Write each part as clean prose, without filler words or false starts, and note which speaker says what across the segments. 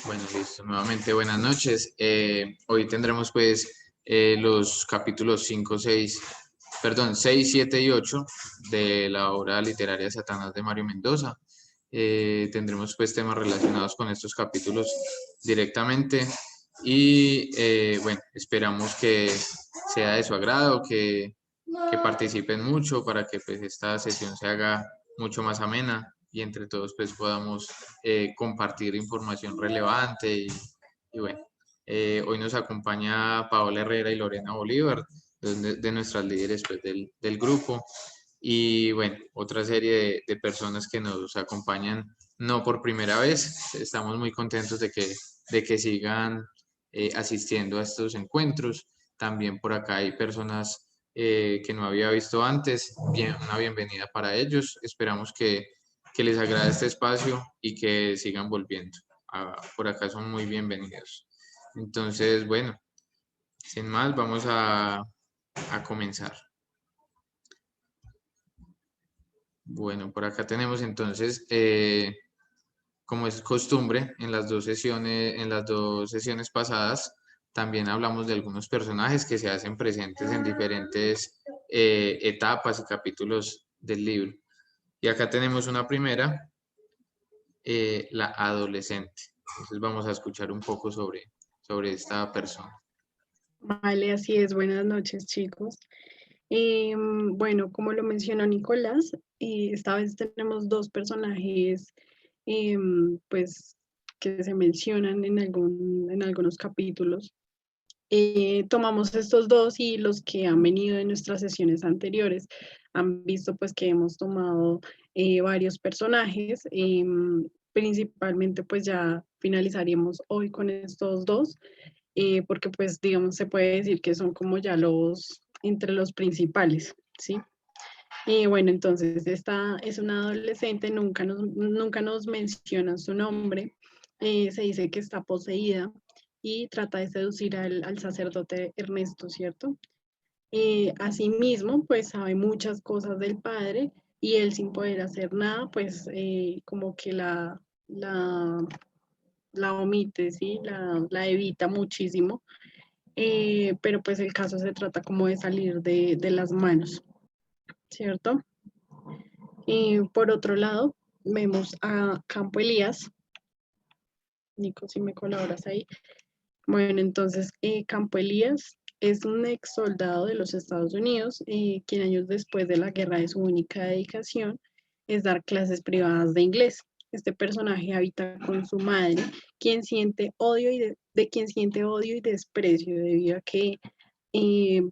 Speaker 1: Bueno, listo. Nuevamente buenas noches. Hoy tendremos pues los capítulos 5, 6, perdón, 6, 7 y 8 de la obra literaria Satanás de Mario Mendoza. Tendremos pues temas relacionados con estos capítulos directamente y bueno, esperamos que sea de su agrado, que participen mucho para que pues esta sesión se haga mucho más amena y entre todos pues podamos compartir información relevante y bueno, hoy nos acompaña Paola Herrera y Lorena Bolívar, de nuestras líderes pues, del grupo y bueno, otra serie de personas que nos acompañan no por primera vez. Estamos muy contentos de que sigan asistiendo a estos encuentros. También por acá hay personas que no había visto antes. Bien, una bienvenida para ellos. Esperamos que les agrade este espacio y que sigan volviendo. Por acá son muy bienvenidos. Entonces, bueno, sin más, vamos a comenzar. Bueno, por acá tenemos entonces, como es costumbre, en las dos sesiones pasadas, también hablamos de algunos personajes que se hacen presentes en diferentes etapas y capítulos del libro. Y acá tenemos una primera, la adolescente. Entonces vamos a escuchar un poco sobre esta persona.
Speaker 2: Vale, así es. Buenas noches, chicos. Bueno, como lo mencionó Nicolás, esta vez tenemos dos personajes, pues, que se mencionan en algunos capítulos. Tomamos estos dos y los que han venido en nuestras sesiones anteriores han visto pues que hemos tomado varios personajes. Principalmente pues ya finalizaríamos hoy con estos dos, porque pues digamos se puede decir que son como ya entre los principales, ¿sí? Y bueno, entonces esta es una adolescente, nunca nos mencionan su nombre. Se dice que está poseída y trata de seducir al sacerdote Ernesto, ¿cierto? Asimismo, pues sabe muchas cosas del padre y él sin poder hacer nada, pues como que la, la omite, ¿sí? La evita muchísimo. Pero pues el caso se trata como de salir de las manos, ¿cierto? Por otro lado, vemos a Campo Elías. Nico, si me colaboras ahí. Bueno, entonces, Campo Elías es un ex soldado de los Estados Unidos, quien años después de la guerra de su única dedicación es dar clases privadas de inglés. Este personaje habita con su madre, quien siente odio de quien siente odio y desprecio debido a que eh,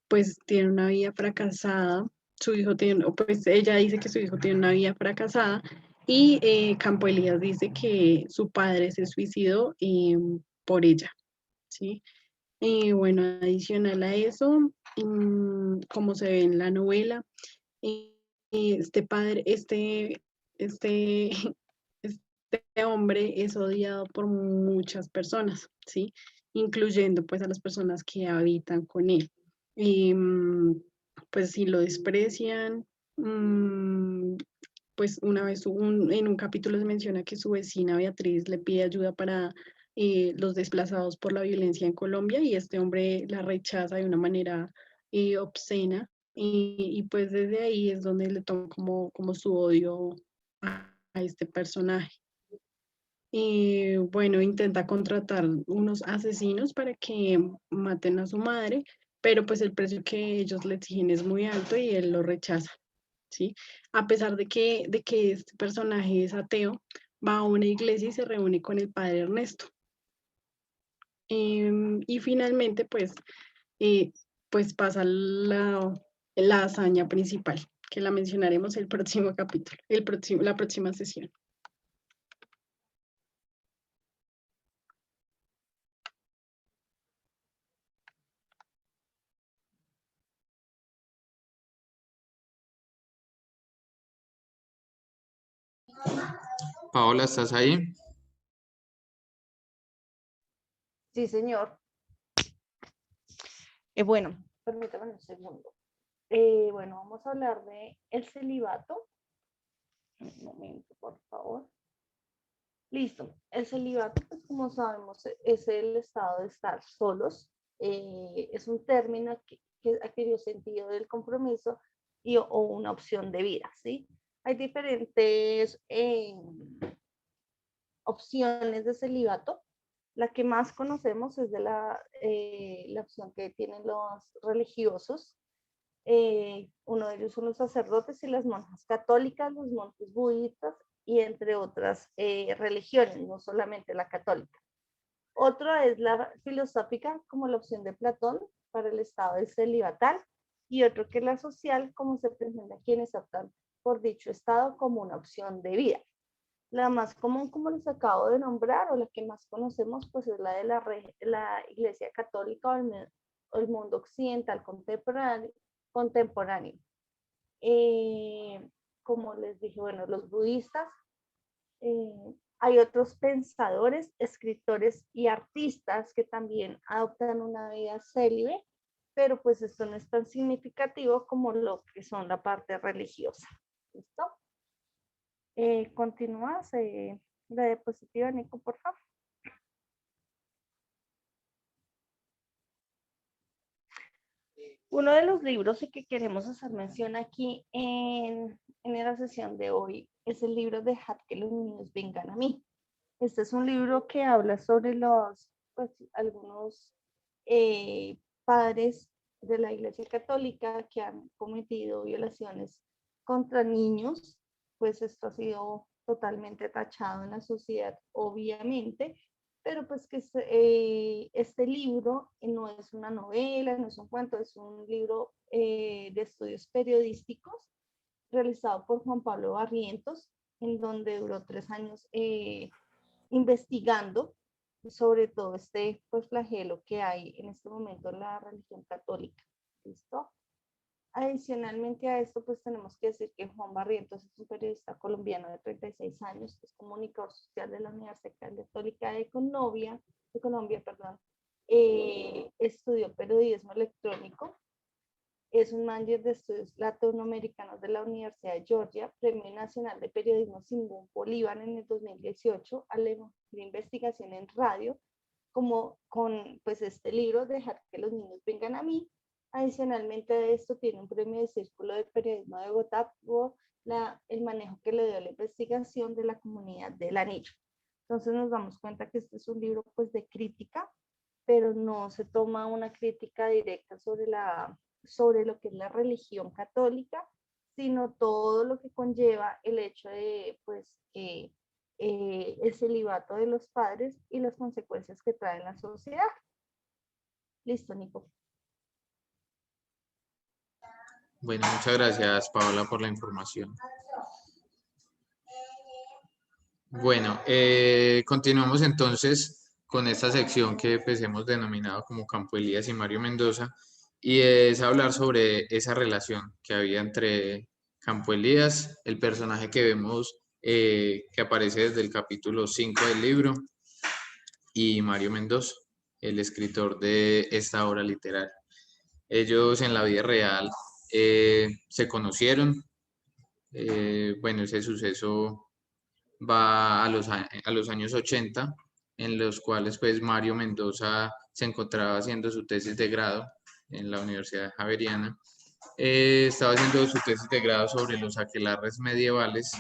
Speaker 2: pues tiene una vida fracasada. Su hijo tiene, pues ella dice que su hijo tiene una vida fracasada y Campo Elías dice que su padre se suicidó por ella, ¿sí? Y bueno, adicional a eso, como se ve en la novela, este padre, este, este hombre es odiado por muchas personas, ¿sí? Incluyendo pues a las personas que habitan con él. Y, pues si lo desprecian, pues una vez en un capítulo se menciona que su vecina Beatriz le pide ayuda para los desplazados por la violencia en Colombia y este hombre la rechaza de una manera obscena y pues desde ahí es donde le toma como su odio a este personaje. Y bueno, intenta contratar unos asesinos para que maten a su madre, pero pues el precio que ellos le exigen es muy alto y él lo rechaza, ¿sí? A pesar de que este personaje es ateo, va a una iglesia y se reúne con el padre Ernesto. Y finalmente, eh, pues pasa la hazaña principal, que la mencionaremos el próximo capítulo, la próxima sesión.
Speaker 1: Paola, ¿estás ahí?
Speaker 3: Sí, señor. Bueno, permítame un segundo. Bueno, vamos a hablar de el celibato. Un momento, por favor. Listo. El celibato, pues como sabemos, es el estado de estar solos. Es un término que adquirió sentido del compromiso o una opción de vida, ¿sí? Hay diferentes opciones de celibato. La que más conocemos es de la opción que tienen los religiosos. Uno de ellos son los sacerdotes y las monjas católicas, los monjes budistas y entre otras religiones, no solamente la católica. Otro es la filosófica, como la opción de Platón para el estado del celibatal, y otro que es la social, como se presenta a quienes optan por dicho estado como una opción de vida. La más común, como les acabo de nombrar, o la que más conocemos, pues es la de la Iglesia Católica o el mundo occidental contemporáneo. Como les dije, bueno, los budistas, hay otros pensadores, escritores y artistas que también adoptan una vida célibe, pero pues esto no es tan significativo como lo que son la parte religiosa. ¿Listo? Continúas, la diapositiva, Nico, por favor. Uno de los libros que queremos hacer mención aquí en la sesión de hoy es el libro de Dejad que los niños vengan a mí. Este es un libro que habla sobre algunos padres de la Iglesia Católica que han cometido violaciones contra niños. Pues esto ha sido totalmente tachado en la sociedad, obviamente, pero pues que este libro no es una novela, no es un cuento, es un libro de estudios periodísticos realizado por Juan Pablo Barrientos, en donde duró 3 años investigando sobre todo este pues, flagelo que hay en este momento en la religión católica. ¿Listo? Adicionalmente a esto, pues tenemos que decir que Juan Barrientos es un periodista colombiano de 36 años, que es comunicador social de la Universidad Católica de Colombia, estudió periodismo electrónico, es un manager de estudios latinoamericanos de la Universidad de Georgia, Premio Nacional de Periodismo Simón Bolívar en el 2018, a la investigación en radio, como con pues este libro, Dejar que los niños vengan a mí. Adicionalmente a esto tiene un premio de Círculo de Periodismo de Bogotá por el manejo que le dio a la investigación de la comunidad del anillo. Entonces nos damos cuenta que este es un libro pues de crítica, pero no se toma una crítica directa sobre lo que es la religión católica, sino todo lo que conlleva el hecho de pues el celibato de los padres y las consecuencias que trae en la sociedad. Listo, Nico.
Speaker 1: Bueno, muchas gracias, Paola, por la información. Bueno, continuamos entonces con esta sección que pues, hemos denominado como Campo Elías y Mario Mendoza, y es hablar sobre esa relación que había entre Campo Elías, el personaje que vemos que aparece desde el capítulo 5 del libro, y Mario Mendoza, el escritor de esta obra literaria. Ellos en la vida real se conocieron. Bueno, ese suceso va a los años 80, en los cuales pues Mario Mendoza se encontraba haciendo su tesis de grado en la Universidad Javeriana. Estaba haciendo su tesis de grado sobre los aquelarres medievales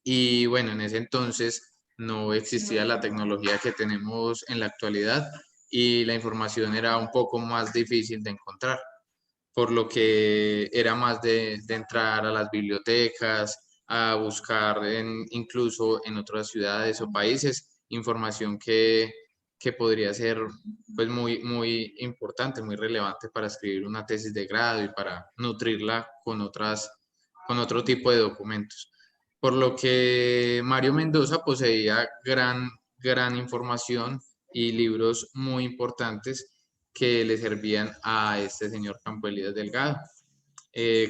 Speaker 1: y bueno, en ese entonces no existía la tecnología que tenemos en la actualidad y la información era un poco más difícil de encontrar, por lo que era más de entrar a las bibliotecas, a buscar incluso en otras ciudades o países información que podría ser pues muy importante, muy relevante para escribir una tesis de grado y para nutrirla con otro tipo de documentos. Por lo que Mario Mendoza poseía gran información y libros muy importantes que le servían a este señor Campo Elías Delgado.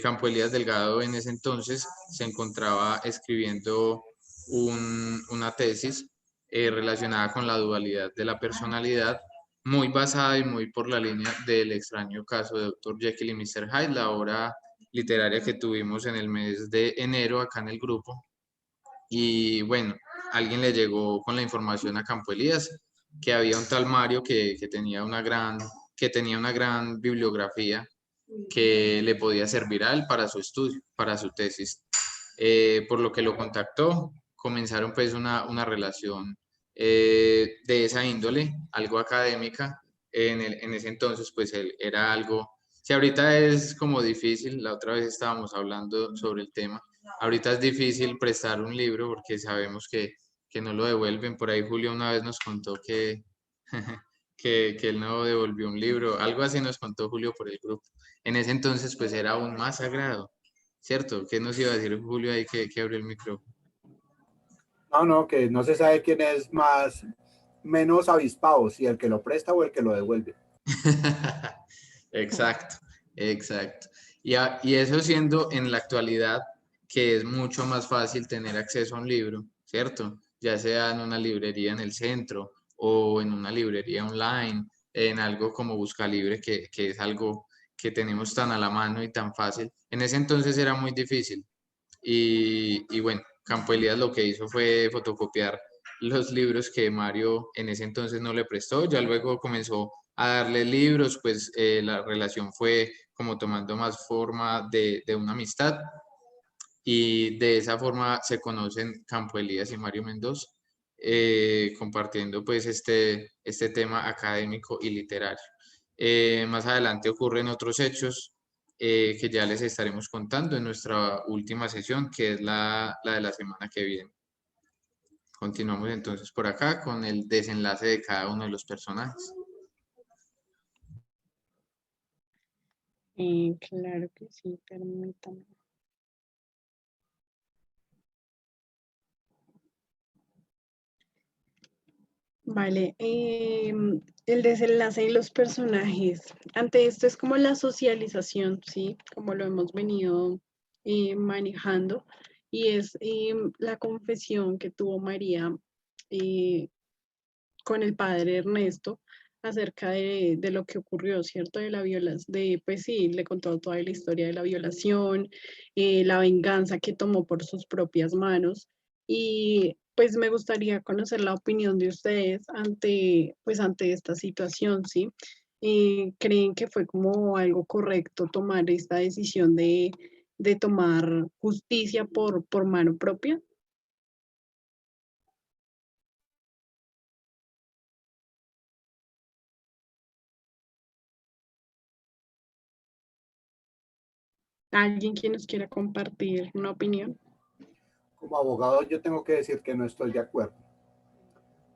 Speaker 1: Campo Elías Delgado en ese entonces se encontraba escribiendo una tesis relacionada con la dualidad de la personalidad, muy basada y muy por la línea del extraño caso de Dr. Jekyll y Mr. Hyde, la obra literaria que tuvimos en el mes de enero acá en el grupo. Y bueno, alguien le llegó con la información a Campo Elías que había un tal Mario que tenía una gran bibliografía que le podía servir a él para su estudio, para su tesis. Por lo que lo contactó, comenzaron pues una relación de esa índole, algo académica. En ese entonces pues él era algo, si ahorita es como difícil, la otra vez estábamos hablando sobre el tema, ahorita es difícil prestar un libro porque sabemos que no lo devuelven. Por ahí Julio una vez nos contó que, que él no devolvió un libro, algo así nos contó Julio por el grupo. En ese entonces pues era aún más sagrado, ¿cierto? ¿Qué nos iba a decir Julio ahí que abrió el micrófono?
Speaker 4: No, no, que no se sabe quién es menos avispado, si el que lo presta o el que lo devuelve.
Speaker 1: Exacto, exacto. Y eso siendo en la actualidad que es mucho más fácil tener acceso a un libro, ¿cierto? Ya sea en una librería en el centro o en una librería online, en algo como Buscalibre, que es algo que tenemos tan a la mano y tan fácil. En ese entonces era muy difícil. Y bueno, Campo Elías lo que hizo fue fotocopiar los libros que Mario en ese entonces no le prestó, ya luego comenzó a darle libros, pues la relación fue como tomando más forma de una amistad y de esa forma se conocen Campo Elías y Mario Mendoza, compartiendo pues este tema académico y literario. Más adelante ocurren otros hechos que ya les estaremos contando en nuestra última sesión, que es la de la semana que viene. Continuamos entonces por acá con el desenlace de cada uno de los personajes.
Speaker 2: Claro que sí, permítame. Vale, el desenlace de los personajes. Ante esto es como la socialización, ¿sí? Como lo hemos venido manejando. Y es la confesión que tuvo María eh, con el padre Ernesto acerca de lo que ocurrió, ¿cierto? De la violación, pues sí, le contó toda la historia de la violación, la venganza que tomó por sus propias manos. Y pues me gustaría conocer la opinión de ustedes ante esta situación, ¿sí? ¿Creen que fue como algo correcto tomar esta decisión de tomar justicia por mano propia? ¿Alguien que nos quiera compartir una opinión?
Speaker 4: Como abogado yo tengo que decir que no estoy de acuerdo,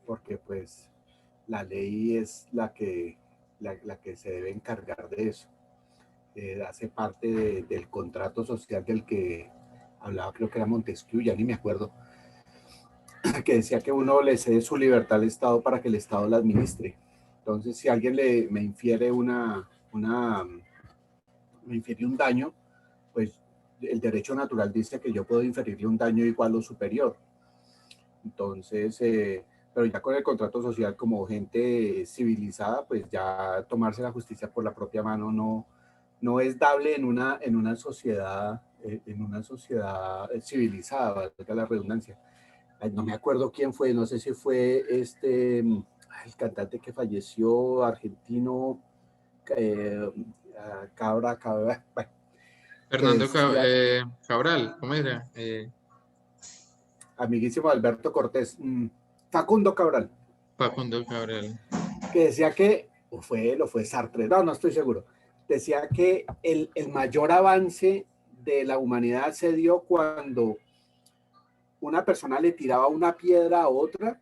Speaker 4: porque pues la ley es la que se debe encargar de eso. Hace parte del contrato social del que hablaba, creo que era Montesquieu, ya ni me acuerdo, que decía que uno le cede su libertad al Estado para que el Estado la administre. Entonces, si alguien me infiere me infiere un daño, pues el derecho natural dice que yo puedo inferirle un daño igual o superior. Entonces, pero ya con el contrato social como gente civilizada, pues ya tomarse la justicia por la propia mano no es dable en una sociedad civilizada, valga la redundancia. Ay, no me acuerdo quién fue, no sé si fue el cantante que falleció, argentino, eh, Cabra, bueno, que
Speaker 1: Fernando
Speaker 4: decía,
Speaker 1: Cabral, ¿cómo era?
Speaker 4: amiguísimo Alberto Cortés, Facundo Cabral,
Speaker 1: Facundo Cabral.
Speaker 4: que decía que, o fue él o fue Sartre, no estoy seguro, decía que el mayor avance de la humanidad se dio cuando una persona le tiraba una piedra a otra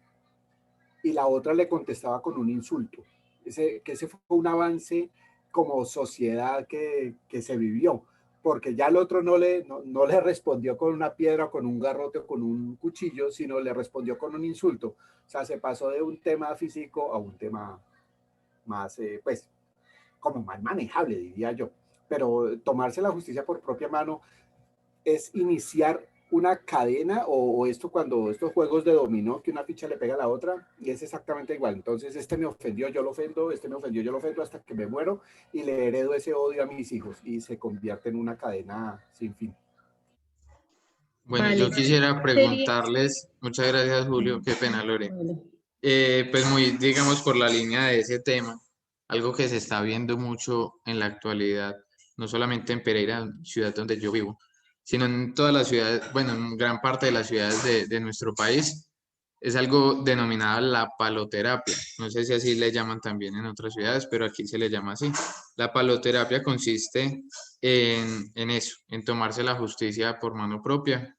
Speaker 4: y la otra le contestaba con un insulto. Ese fue un avance como sociedad que se vivió, porque ya el otro no le respondió con una piedra, con un garrote o con un cuchillo, sino le respondió con un insulto. O sea, se pasó de un tema físico a un tema más, pues, como más manejable, diría yo. Pero tomarse la justicia por propia mano es iniciar una cadena o esto cuando estos juegos de dominó que una ficha le pega a la otra y es exactamente igual. Entonces este me ofendió, yo lo ofendo, este me ofendió, yo lo ofendo hasta que me muero y le heredo ese odio a mis hijos y se convierte en una cadena sin fin.
Speaker 1: Bueno, yo
Speaker 2: Vale.
Speaker 1: quisiera
Speaker 2: Sería,
Speaker 1: preguntarles, muchas gracias Julio, qué pena Lore.
Speaker 2: vale.
Speaker 1: Pues muy, digamos, por la línea de ese tema, algo que se está viendo mucho en la actualidad, no solamente en Pereira, ciudad donde yo vivo, sino en todas las ciudades, bueno, en gran parte de las ciudades de nuestro país, es algo denominado la paloterapia. No sé si así le llaman también en otras ciudades, pero aquí se le llama así. La paloterapia consiste en eso, en tomarse la justicia por mano propia.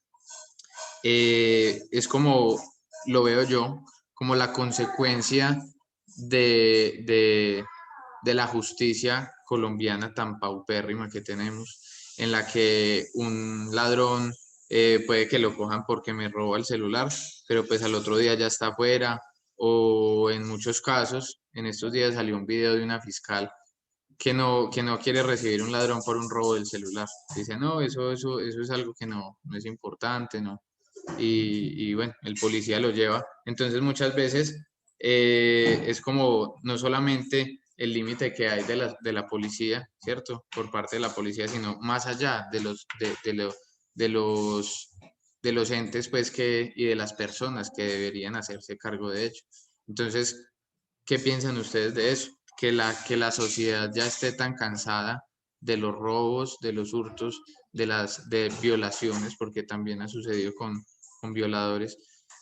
Speaker 1: Es como lo veo yo, como la consecuencia de, de, de la justicia colombiana tan paupérrima que tenemos, en la que un ladrón puede que lo cojan porque me roba el celular, pero pues al otro día ya está afuera, o en muchos casos, en estos días salió un video de una fiscal que no quiere recibir un ladrón por un robo del celular. Dice, no, eso es algo que no es importante, ¿no? Y bueno, el policía lo lleva. Entonces muchas veces es como no solamente el límite que hay de la policía, ¿cierto? Por parte de la policía, sino más allá de los, de los entes pues y de las personas que deberían hacerse cargo de ello. Entonces, ¿qué piensan ustedes de eso? Que la sociedad ya esté tan cansada de los robos, de los hurtos, de violaciones, porque también ha sucedido con violadores.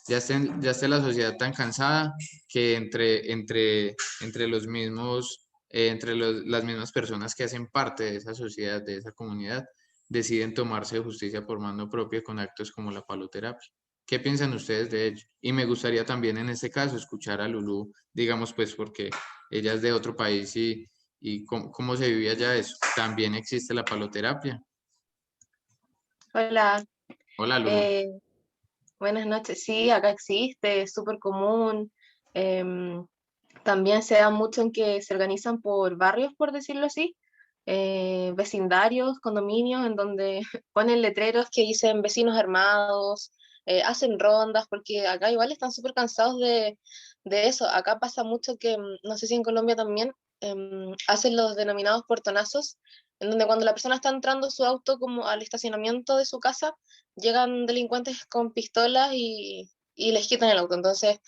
Speaker 1: Ya esté la sociedad tan cansada que entre los mismos, las mismas personas que hacen parte de esa sociedad, de esa comunidad, deciden tomarse justicia por mano propia con actos como la paloterapia. ¿Qué piensan ustedes de ello? Y me gustaría también en este caso escuchar a Lulú, digamos pues porque ella es de otro país y cómo se vivía allá eso. También existe la paloterapia.
Speaker 5: Hola,
Speaker 1: Hola Lulú.
Speaker 5: eh, buenas noches. Sí, acá existe, es súper común. También se da mucho en que se organizan por barrios, por decirlo así, vecindarios, condominios, en donde ponen letreros que dicen vecinos armados, hacen rondas, porque acá igual están súper cansados de eso. Acá pasa mucho que, no sé si en Colombia también, hacen los denominados portonazos, en donde cuando la persona está entrando a su auto como al estacionamiento de su casa, llegan delincuentes con pistolas y les quitan el auto. Entonces,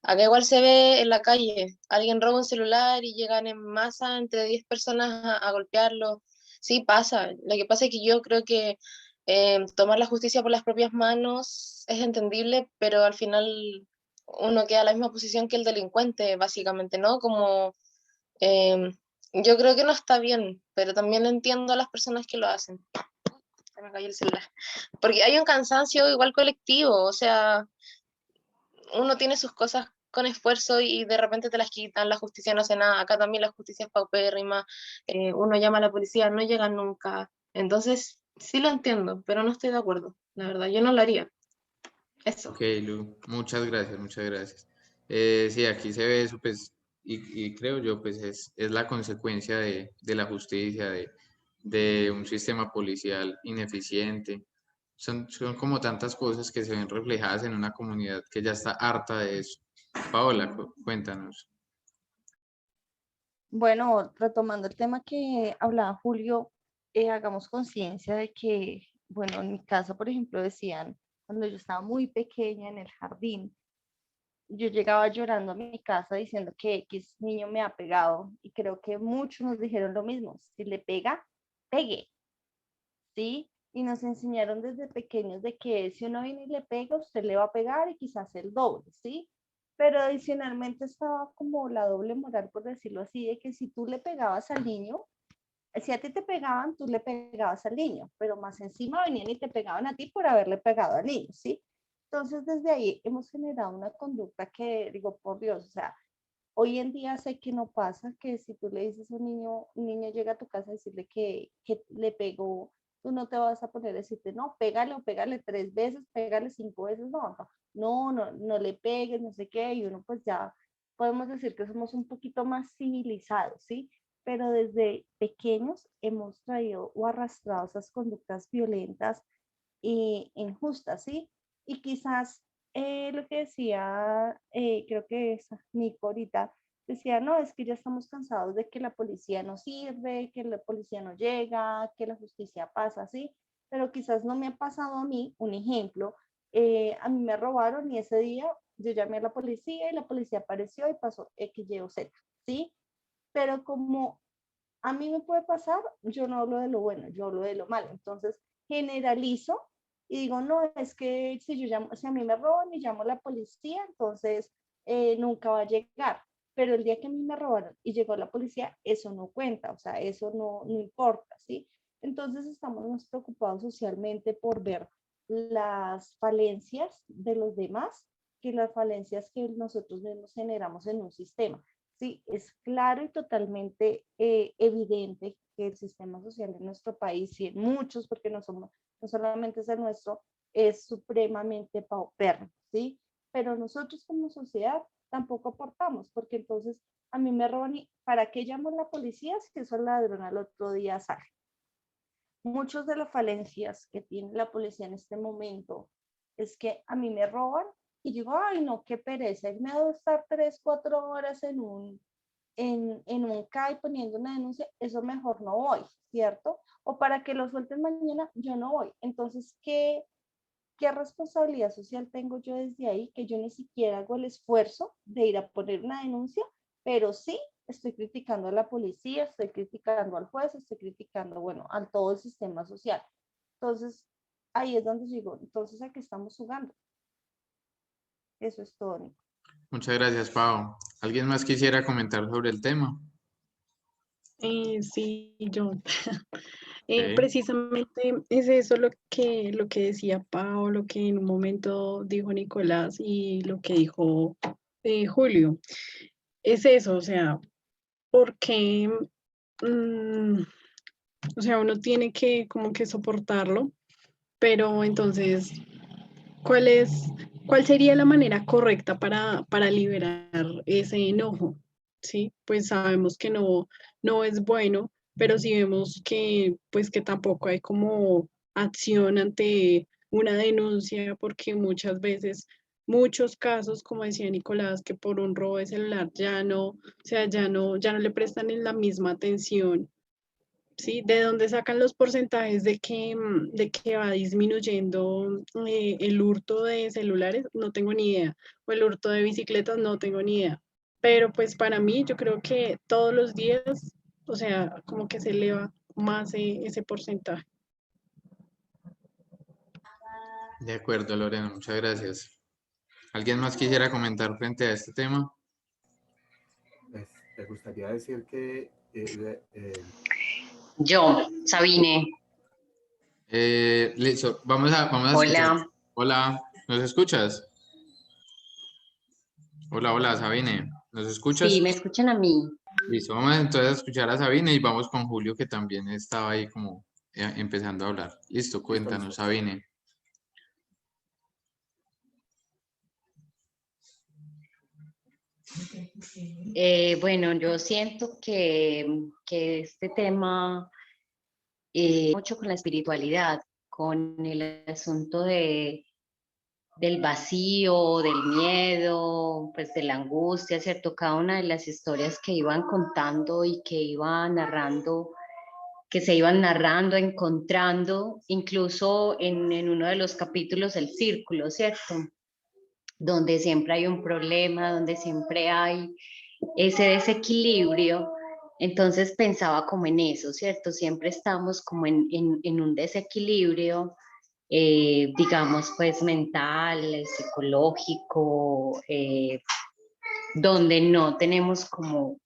Speaker 5: acá igual se ve en la calle, alguien roba un celular y llegan en masa entre 10 personas a golpearlo. Sí, pasa. Lo que pasa es que yo creo que tomar la justicia por las propias manos es entendible, pero al final uno queda en la misma posición que el delincuente, básicamente, ¿no? Como eh, yo creo que no está bien, pero también entiendo a las personas que lo hacen. Se me cayó el celular. Porque hay un cansancio igual colectivo, o sea, uno tiene sus cosas con esfuerzo y de repente te las quitan, la justicia no hace nada, acá también la justicia es paupérrima, uno llama a la policía, no llegan nunca, entonces sí lo entiendo, pero no estoy de acuerdo, la verdad, yo no lo haría, eso.
Speaker 1: Ok, Lu, muchas gracias, muchas gracias. Sí, aquí se ve eso, pues, y creo yo, pues, es la consecuencia de la justicia, de un sistema policial ineficiente. Son como tantas cosas que se ven reflejadas en una comunidad que ya está harta de eso. Paola, cuéntanos.
Speaker 3: Bueno, retomando el tema que hablaba Julio, hagamos conciencia de que, bueno, en mi caso, por ejemplo, decían, cuando yo estaba muy pequeña en el jardín, yo llegaba llorando a mi casa diciendo que X niño me ha pegado y creo que muchos nos dijeron lo mismo, si le pega, pegue, ¿sí? Y nos enseñaron desde pequeños de que si uno viene y le pega, usted le va a pegar y quizás el doble, ¿sí? Pero adicionalmente estaba como la doble moral, por decirlo así, de que si tú le pegabas al niño, si a ti te pegaban, tú le pegabas al niño, pero más encima venían y te pegaban a ti por haberle pegado al niño, ¿sí? Entonces, desde ahí hemos generado una conducta que, digo, por Dios, o sea, hoy en día sé que no pasa, que si tú le dices a un niño llega a tu casa a decirle que le pegó, tú no te vas a poner a decirte, no, pégale o pégale 3 veces, pégale 5 veces, no le pegues, no sé qué, y uno pues ya podemos decir que somos un poquito más civilizados, ¿sí? Pero desde pequeños hemos traído o arrastrado esas conductas violentas e injustas, ¿sí? Y quizás lo que decía, creo que es Nico ahorita, decía, no, es que ya estamos cansados de que la policía no sirve, que la policía no llega, que la justicia pasa, ¿sí? pero quizás no me ha pasado a mí. Un ejemplo, a mí me robaron y ese día yo llamé a la policía y la policía apareció y pasó X, Y o Z, ¿sí? Pero como a mí me puede pasar, yo no hablo de lo bueno, yo hablo de lo malo. Entonces, generalizo y digo, no, es que si a mí me roban y llamo a la policía, entonces nunca va a llegar. Pero el día que a mí me robaron y llegó la policía, eso no cuenta, o sea, eso no importa, ¿sí? Entonces estamos más preocupados socialmente por ver las falencias de los demás que las falencias que nosotros mismos generamos en un sistema. Sí, es claro y totalmente evidente que el sistema social en nuestro país y en muchos, porque no solamente es el nuestro, es supremamente paupérrimo, ¿sí? Pero nosotros como sociedad tampoco aportamos, porque entonces a mí me roban y ¿para qué llamo a la policía si eso el ladrón al otro día sale? Muchas de las falencias que tiene la policía en este momento es que a mí me roban y digo, ay no, qué pereza, me debo estar 3, 4 horas en un CAI poniendo una denuncia, eso mejor no voy, ¿cierto? O para que lo suelten mañana, yo no voy. Entonces, ¿qué responsabilidad social tengo yo desde ahí? Que yo ni siquiera hago el esfuerzo de ir a poner una denuncia, pero sí estoy criticando a la policía, estoy criticando al juez, estoy criticando, bueno, a todo el sistema social. Entonces, ahí es donde digo, entonces, ¿a qué estamos jugando? Eso es todo, Nico.
Speaker 1: Muchas gracias, Pau. ¿Alguien más quisiera comentar sobre el tema?
Speaker 2: Sí, yo.
Speaker 1: Sí.
Speaker 2: Precisamente es eso lo que decía Pau, lo que en un momento dijo Nicolás y lo que dijo Julio. Es eso, o sea, porque, o sea, uno tiene que como que soportarlo, pero entonces, ¿cuál sería la manera correcta para liberar ese enojo? Sí, pues sabemos que no es bueno, pero si vemos que, pues que tampoco hay como acción ante una denuncia, porque muchas veces, muchos casos, como decía Nicolás, que por un robo de celular o sea, ya no le prestan en la misma atención. ¿Sí? ¿De dónde sacan los porcentajes de que va disminuyendo el hurto de celulares? No tengo ni idea. O el hurto de bicicletas, no tengo ni idea. Pero pues para mí, yo creo que todos los días, o sea, como que se eleva más ese porcentaje.
Speaker 1: De acuerdo, Lorena, muchas gracias. ¿Alguien más quisiera comentar frente a este tema?
Speaker 4: Pues, me gustaría decir que
Speaker 6: Yo, Sabine,
Speaker 1: Listo, vamos a escuchar.
Speaker 6: hola.
Speaker 1: Hola, ¿nos escuchas? Hola, hola, Sabine, ¿nos escuchas?
Speaker 6: Sí, me escuchan a mí.
Speaker 1: Listo, vamos entonces a escuchar a Sabine y vamos con Julio, que también estaba ahí como empezando a hablar. Listo, cuéntanos,
Speaker 4: listo.
Speaker 1: Sabine.
Speaker 6: Bueno, yo siento que este tema mucho con la espiritualidad, con el asunto del vacío, del miedo, pues de la angustia, ¿cierto? Cada una de las historias que iban contando y que iban narrando, que se iban narrando, encontrando, incluso en uno de los capítulos, el círculo, ¿cierto? Donde siempre hay un problema, donde siempre hay ese desequilibrio. Entonces pensaba como en eso, ¿cierto? Siempre estamos como en un desequilibrio, digamos, pues mental, psicológico, donde no tenemos como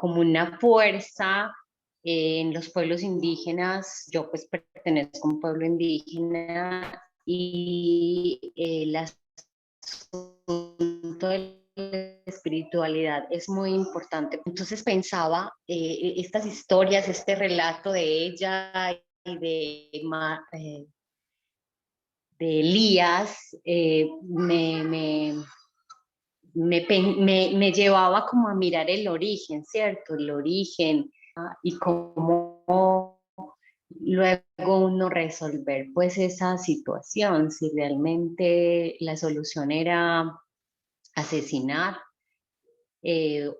Speaker 6: una fuerza. En los pueblos indígenas, yo pues pertenezco a un pueblo indígena y el asunto de la espiritualidad es muy importante. Entonces pensaba estas historias, este relato de ella y de Elías, me llevaba como a mirar el origen, ¿cierto? El origen y cómo luego uno resolver pues esa situación, si realmente la solución era asesinar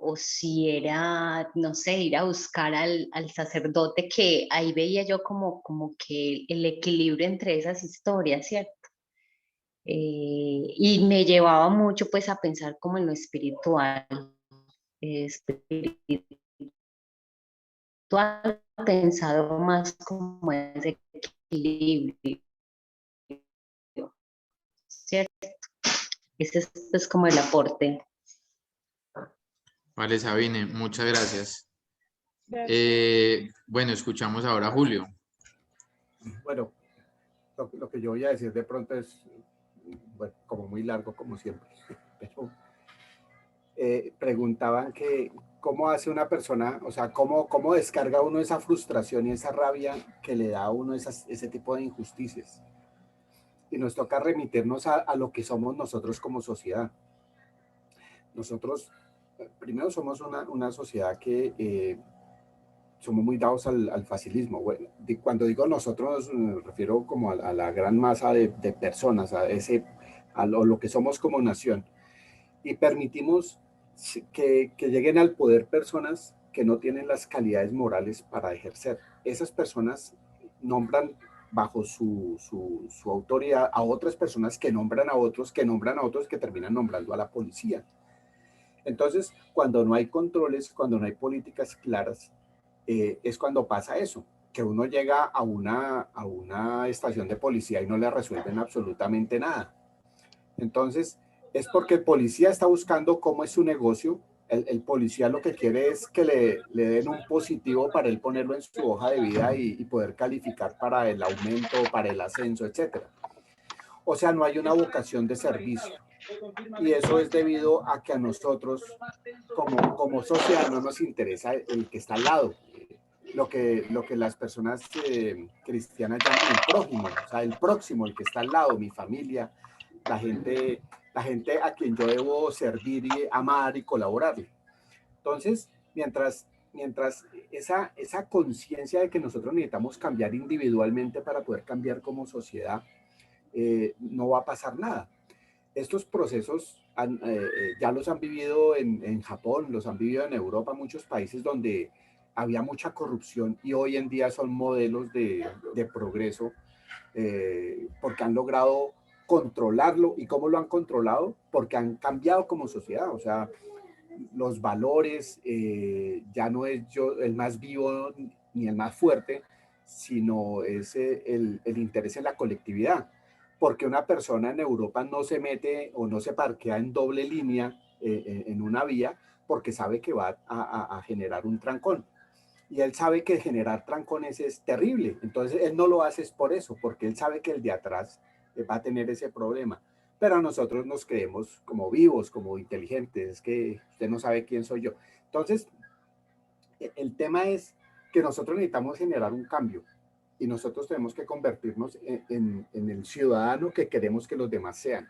Speaker 6: o si era, no sé, ir a buscar al sacerdote, que ahí veía yo como que el equilibrio entre esas historias, ¿cierto? Y me llevaba mucho pues a pensar como en lo espiritual, espiritual pensado más como ese equilibrio, ¿cierto? Ese es pues como el aporte.
Speaker 1: Vale, Sabine, muchas gracias.
Speaker 2: Gracias.
Speaker 1: Bueno, escuchamos ahora a Julio.
Speaker 4: Bueno, lo que yo voy a decir de pronto es, bueno, como muy largo, como siempre, pero preguntaban que cómo hace una persona, o sea, cómo descarga uno esa frustración y esa rabia que le da a uno ese tipo de injusticias. Y nos toca remitirnos a lo que somos nosotros como sociedad. Nosotros, primero, somos una sociedad que somos muy dados al facilismo. Bueno, cuando digo nosotros, me refiero como a la gran masa de personas, a lo que somos como nación. Y permitimos que lleguen al poder personas que no tienen las calidades morales para ejercer. Esas personas nombran bajo su autoridad a otras personas que nombran a otros, que nombran a otros, que terminan nombrando a la policía. Entonces, cuando no hay controles, cuando no hay políticas claras, es cuando pasa eso, que uno llega a una estación de policía y no le resuelven absolutamente nada. Entonces, es porque el policía está buscando cómo es su negocio. El policía lo que quiere es que le den un positivo para él ponerlo en su hoja de vida y poder calificar para el aumento, para el ascenso, etcétera. O sea, no hay una vocación de servicio. Y eso es debido a que a nosotros, como sociedad, no nos interesa el que está al lado. Lo que las personas cristianas llaman el prójimo, o sea, el próximo, el que está al lado, mi familia, la gente, la gente a quien yo debo servir y amar y colaborar. Entonces, mientras esa conciencia de que nosotros necesitamos cambiar individualmente para poder cambiar como sociedad, no va a pasar nada. Estos procesos ya los han vivido en Japón, los han vivido en Europa, muchos países donde había mucha corrupción y hoy en día son modelos de progreso porque han logrado controlarlo. ¿Y cómo lo han controlado? Porque han cambiado como sociedad. O sea, los valores ya no es yo el más vivo ni el más fuerte, sino es el interés en la colectividad. Porque una persona en Europa no se mete o no se parquea en doble línea en una vía porque sabe que va a generar un trancón. Y él sabe que generar trancones es terrible. Entonces él no lo hace por eso, porque él sabe que el de atrás va a tener ese problema. Pero nosotros nos creemos como vivos, como inteligentes, es que usted no sabe quién soy yo. Entonces, el tema es que nosotros necesitamos generar un cambio y nosotros tenemos que convertirnos en el ciudadano que queremos que los demás sean.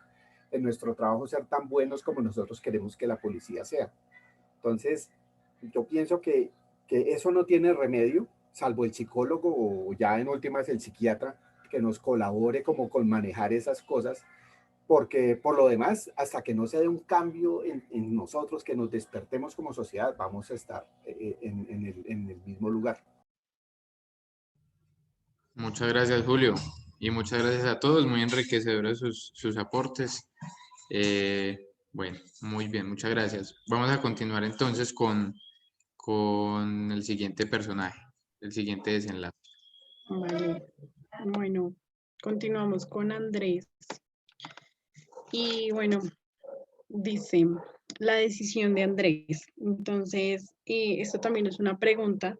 Speaker 4: En nuestro trabajo ser tan buenos como nosotros queremos que la policía sea. Entonces, yo pienso que eso no tiene remedio, salvo el psicólogo o ya en últimas el psiquiatra, que nos colabore como con manejar esas cosas, porque por lo demás, hasta que no se dé un cambio en nosotros, que nos despertemos como sociedad, vamos a estar en el mismo lugar.
Speaker 1: Muchas gracias, Julio. Y muchas gracias a todos. Muy enriquecedores sus aportes. Bueno, muy bien, muchas gracias. Vamos a continuar entonces con el siguiente personaje, el siguiente desenlace.
Speaker 2: Vale. Bueno, continuamos con Andrés. Y bueno, dice la decisión de Andrés. Entonces, esto también es una pregunta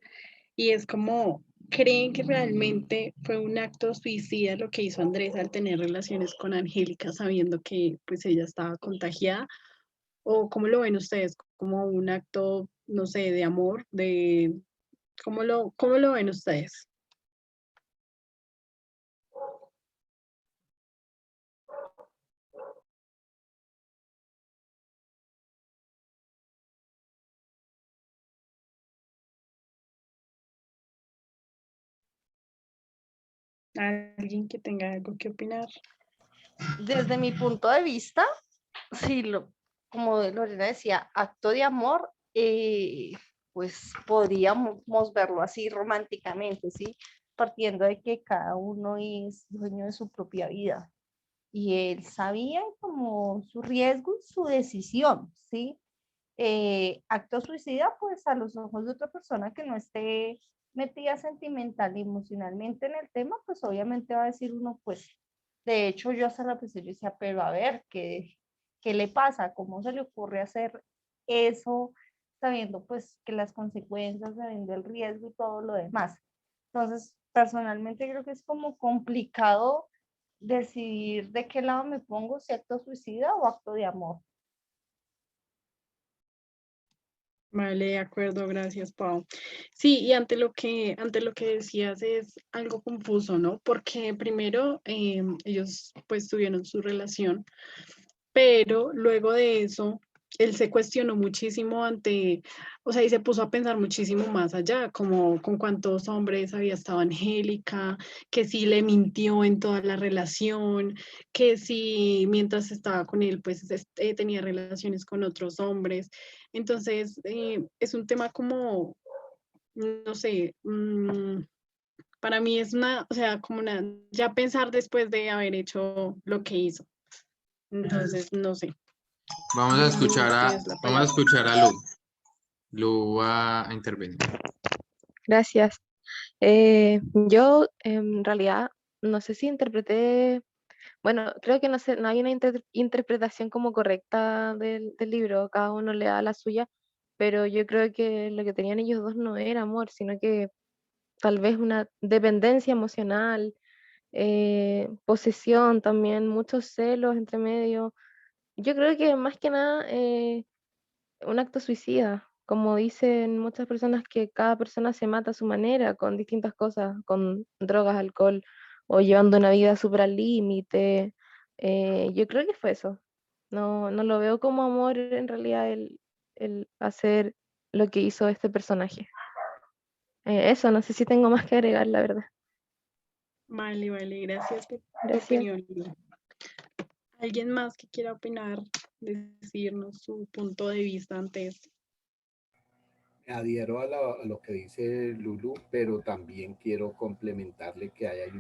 Speaker 2: y es como, ¿creen que realmente fue un acto suicida lo que hizo Andrés al tener relaciones con Angélica sabiendo que pues ella estaba contagiada? ¿O cómo lo ven ustedes? ¿Como un acto, no sé, de amor? ¿Cómo lo ven ustedes? ¿Alguien que tenga algo que opinar?
Speaker 3: Desde mi punto de vista, sí, como Lorena decía, acto de amor, pues podríamos verlo así románticamente, ¿sí? Partiendo de que cada uno es dueño de su propia vida. Y él sabía como su riesgo y su decisión, ¿sí? Acto suicida, pues a los ojos de otra persona que no esté metida sentimental y emocionalmente en el tema, pues obviamente va a decir uno, pues, de hecho yo hasta la pensé, yo decía, pero a ver, ¿qué le pasa? ¿Cómo se le ocurre hacer eso sabiendo pues que las consecuencias, sabiendo el riesgo y todo lo demás? Entonces, personalmente creo que es como complicado decidir de qué lado me pongo, si acto suicida o acto de amor.
Speaker 2: Vale, de acuerdo, gracias, Pau. Sí, y ante lo que decías es algo confuso, ¿no? Porque primero ellos pues tuvieron su relación, pero luego de eso, él se cuestionó muchísimo o sea, y se puso a pensar muchísimo más allá, como con cuántos hombres había estado Angélica, que si le mintió en toda la relación, que si mientras estaba con él, pues tenía relaciones con otros hombres. Entonces, es un tema como, no sé, para mí es o sea, como ya pensar después de haber hecho lo que hizo. Entonces, no sé.
Speaker 1: Vamos a escuchar
Speaker 2: Lu,
Speaker 1: a,
Speaker 2: tienes la
Speaker 1: vamos a
Speaker 2: palabra.
Speaker 1: escuchar a Lu. Lu va a intervenir.
Speaker 5: Gracias. Yo en realidad no sé si interpreté, bueno, creo que no sé, no hay una interpretación como correcta del libro, cada uno le da la suya, pero yo creo que lo que tenían ellos dos no era amor, sino que tal vez una dependencia emocional, posesión también, muchos celos entre medio. Yo creo que más que nada un acto suicida, como dicen muchas personas que cada persona se mata a su manera, con distintas cosas, con drogas, alcohol o llevando una vida súper al límite. Yo creo que fue eso. No, no lo veo como amor en realidad el hacer lo que hizo este personaje. Eso, no sé si tengo más que agregar, la verdad.
Speaker 2: Vale, vale, gracias por tu
Speaker 5: Gracias.
Speaker 2: opinión. ¿Alguien más que quiera opinar, decirnos su punto de vista ante esto?
Speaker 4: Adhiero a lo que dice Lulu, pero también quiero complementarle que hay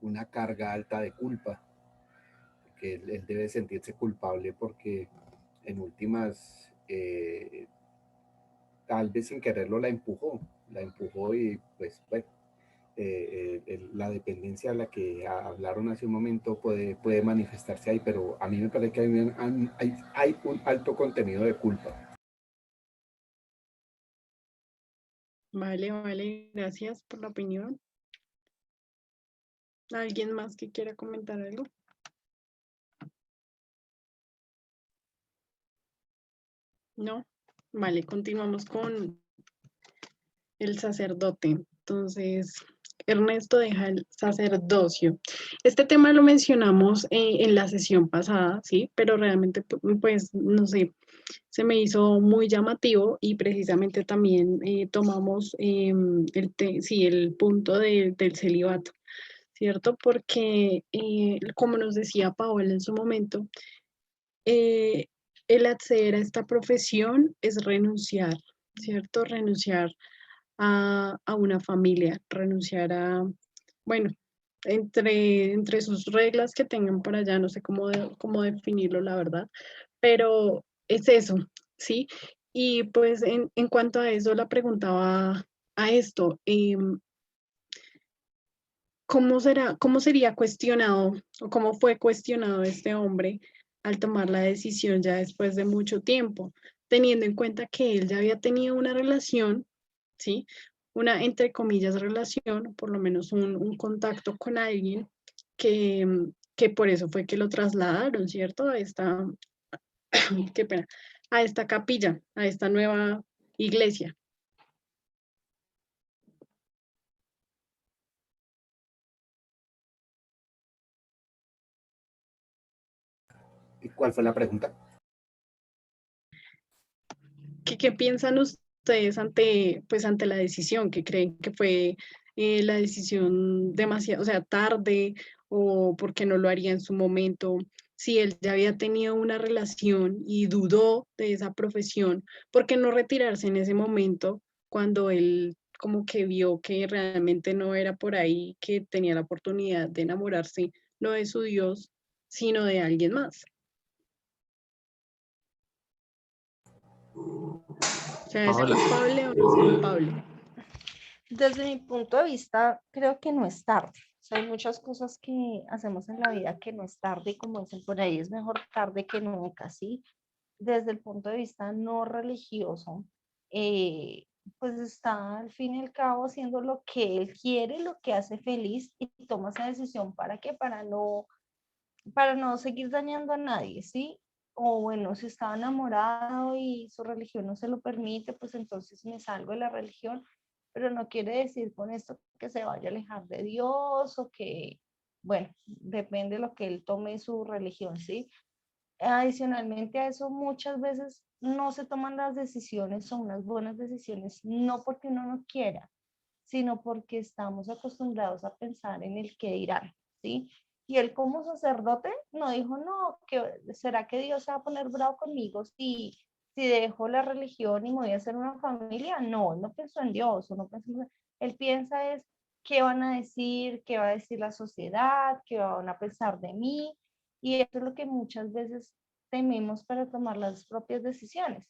Speaker 4: una carga alta de culpa, que él debe sentirse culpable porque en últimas, tal vez sin quererlo la empujó y pues bueno, la dependencia a la que hablaron hace un momento puede manifestarse ahí, pero a mí me parece que hay un alto contenido de culpa.
Speaker 2: Vale, vale, gracias por la opinión. ¿Alguien más que quiera comentar algo? No. Vale, continuamos con el sacerdote. Entonces, Ernesto deja el sacerdocio. Este tema lo mencionamos en la sesión pasada, ¿sí? Pero realmente, pues, no sé, se me hizo muy llamativo y precisamente también tomamos el punto del celibato, ¿cierto? Porque, como nos decía Paola en su momento, eh, el acceder a esta profesión es renunciar, ¿cierto? Renunciar a una familia, renunciar bueno, entre sus reglas que tengan por allá, no sé cómo definirlo, la verdad, pero es eso, ¿sí? Y pues en cuanto a eso, la preguntaba a esto, ¿cómo sería cuestionado o cómo fue cuestionado este hombre al tomar la decisión ya después de mucho tiempo, teniendo en cuenta que él ya había tenido una relación, ¿sí? Una, entre comillas, relación, por lo menos un contacto con alguien que por eso fue que lo trasladaron, ¿cierto? Qué pena, a esta capilla, a esta nueva iglesia.
Speaker 4: ¿Y cuál fue la pregunta?
Speaker 2: ¿Qué piensan ustedes ante la decisión? ¿Que creen que fue la decisión demasiado, o sea, tarde, o porque no lo haría en su momento? si él ya había tenido una relación y dudó de esa profesión, ¿por qué no retirarse en ese momento cuando él como que vio que realmente no era por ahí, que tenía la oportunidad de enamorarse no de su Dios, sino de alguien más? O sea, ¿es
Speaker 1: Paola.
Speaker 2: culpable o no es culpable?
Speaker 3: Desde mi punto de vista, creo que no es tarde. O sea, hay muchas cosas que hacemos en la vida que no es tarde, y como dicen por ahí, es mejor tarde que nunca, ¿sí? Desde el punto de vista no religioso, eh, pues está al fin y al cabo haciendo lo que él quiere, lo que hace feliz, y toma esa decisión. ¿Para qué? Para no seguir dañando a nadie, ¿sí? O bueno, si estaba enamorado y su religión no se lo permite, pues entonces me salgo de la religión, pero no quiere decir con esto que se vaya a alejar de Dios o que, bueno, depende de lo que él tome su religión, ¿sí? Adicionalmente a eso, muchas veces no se toman las decisiones, son unas buenas decisiones, no porque uno no quiera, sino porque estamos acostumbrados a pensar en el qué dirán, ¿sí? Y él como sacerdote no dijo, no, ¿será que Dios se va a poner bravo conmigo si dejo la religión y me voy a hacer una familia? No, él no pensó en Dios, él piensa es qué van a decir, qué va a decir la sociedad, qué van a pensar de mí, y eso es lo que muchas veces tememos para tomar las propias decisiones,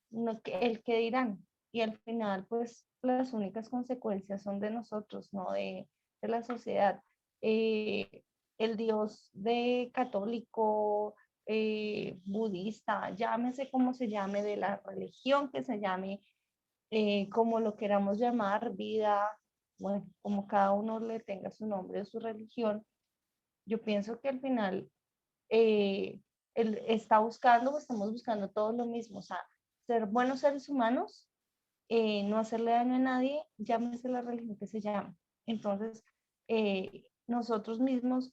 Speaker 3: no que el qué dirán, y al final pues las únicas consecuencias son de nosotros, no de la sociedad. Eh, el Dios de católico, budista, llámese como se llame, de la religión que se llame, como lo queramos llamar, vida, bueno, como cada uno le tenga su nombre o su religión, yo pienso que al final eh, él está buscando, o estamos buscando todos lo mismo, o sea, ser buenos seres humanos, no hacerle daño a nadie, llámese la religión que se llame. Entonces, nosotros mismos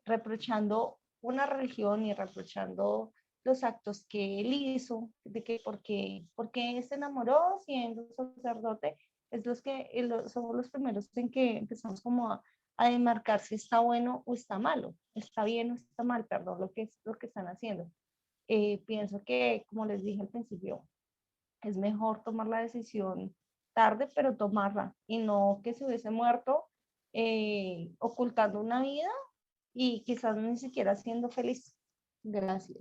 Speaker 3: reprochando una religión y reprochando los actos que él hizo, de que porque se enamoró siendo sacerdote, es los que somos los primeros en que empezamos como a demarcar si está bueno o está malo, está bien o está mal, perdón, lo que están haciendo. Pienso que, como les dije al principio, es mejor tomar la decisión tarde, pero tomarla, y no que se hubiese muerto ocultando una vida y quizás ni siquiera siendo feliz. Gracias.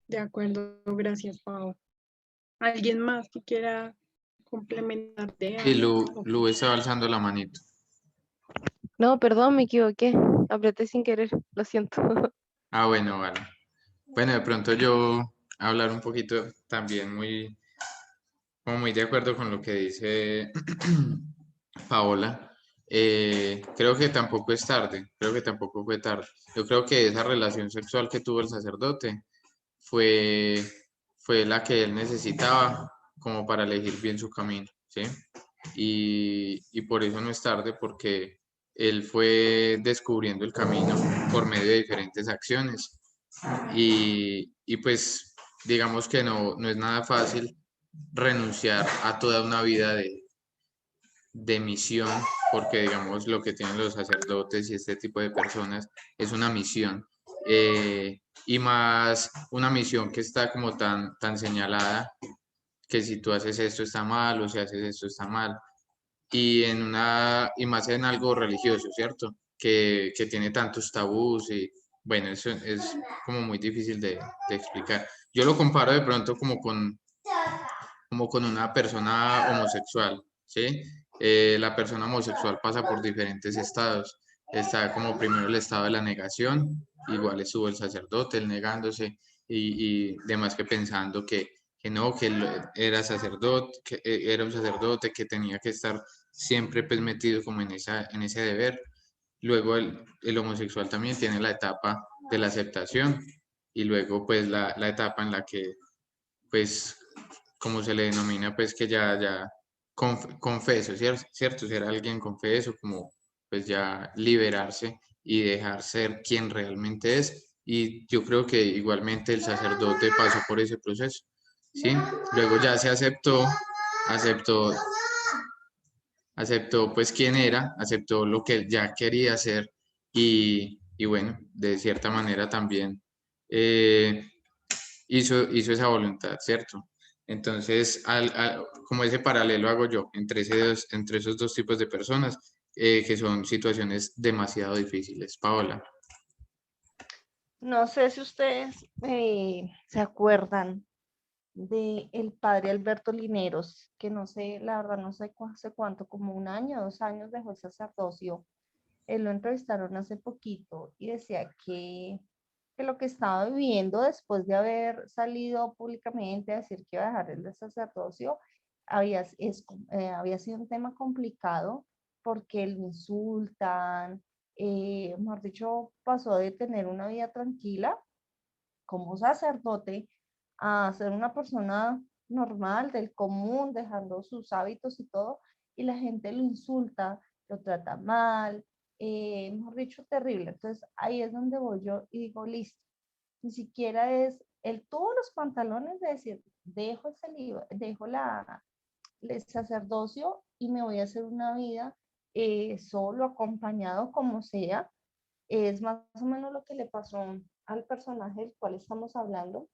Speaker 2: De acuerdo, gracias, Pau. ¿Alguien más que quiera complementar de
Speaker 1: Y
Speaker 2: algo?
Speaker 1: Lu estaba alzando la manito.
Speaker 7: No, perdón, me equivoqué. Apreté sin querer, lo siento.
Speaker 1: Ah, bueno, vale. Bueno, de pronto yo hablar un poquito también como muy de acuerdo con lo que dice Paola. Creo que tampoco es tarde, creo que tampoco fue tarde. Yo creo que esa relación sexual que tuvo el sacerdote fue, fue la que él necesitaba como para elegir bien su camino, ¿sí? Y por eso no es tarde, porque él fue descubriendo el camino por medio de diferentes acciones. Y pues digamos que no es nada fácil renunciar a toda una vida de misión, porque digamos lo que tienen los sacerdotes y este tipo de personas es una misión, y más una misión que está como tan señalada, que si tú haces esto está mal o si haces esto está mal, y más en algo religioso, ¿cierto? Que tiene tantos tabús y bueno, eso es como muy difícil de explicar. Yo lo comparo de pronto como con una persona homosexual, ¿sí? La persona homosexual pasa por diferentes estados. Está como primero el estado de la negación, igual estuvo el sacerdote, el negándose y demás, que pensando que no, que él era sacerdote, que era un sacerdote, que tenía que estar siempre pues metido como en ese deber. Luego el homosexual también tiene la etapa de la aceptación y luego pues la etapa en la que pues como se le denomina, pues que ya confeso, ¿cierto? Ser alguien confeso, como pues ya liberarse y dejar ser quien realmente es. Y yo creo que igualmente el sacerdote pasó por ese proceso, ¿sí? Luego ya se aceptó aceptó pues quién era, aceptó lo que él ya quería hacer y bueno, de cierta manera también hizo esa voluntad, ¿cierto? Entonces, como ese paralelo hago yo entre esos dos tipos de personas, que son situaciones demasiado difíciles. Paola.
Speaker 3: No sé si ustedes se acuerdan de el padre Alberto Lineros, que no sé, la verdad no sé hace cuánto, como 1 año, 2 años dejó el sacerdocio. Él lo entrevistaron hace poquito y decía que lo que estaba viviendo después de haber salido públicamente a decir que iba a dejar el sacerdocio había sido un tema complicado porque lo insultan, mejor dicho, pasó de tener una vida tranquila como sacerdote a ser una persona normal, del común, dejando sus hábitos y todo, y la gente lo insulta, lo trata mal, mejor dicho, terrible. Entonces ahí es donde voy yo y digo, listo, ni siquiera es, él tuvo los pantalones de decir, dejo el sacerdocio y me voy a hacer una vida solo, acompañado, como sea. Es más o menos lo que le pasó al personaje del cual estamos hablando,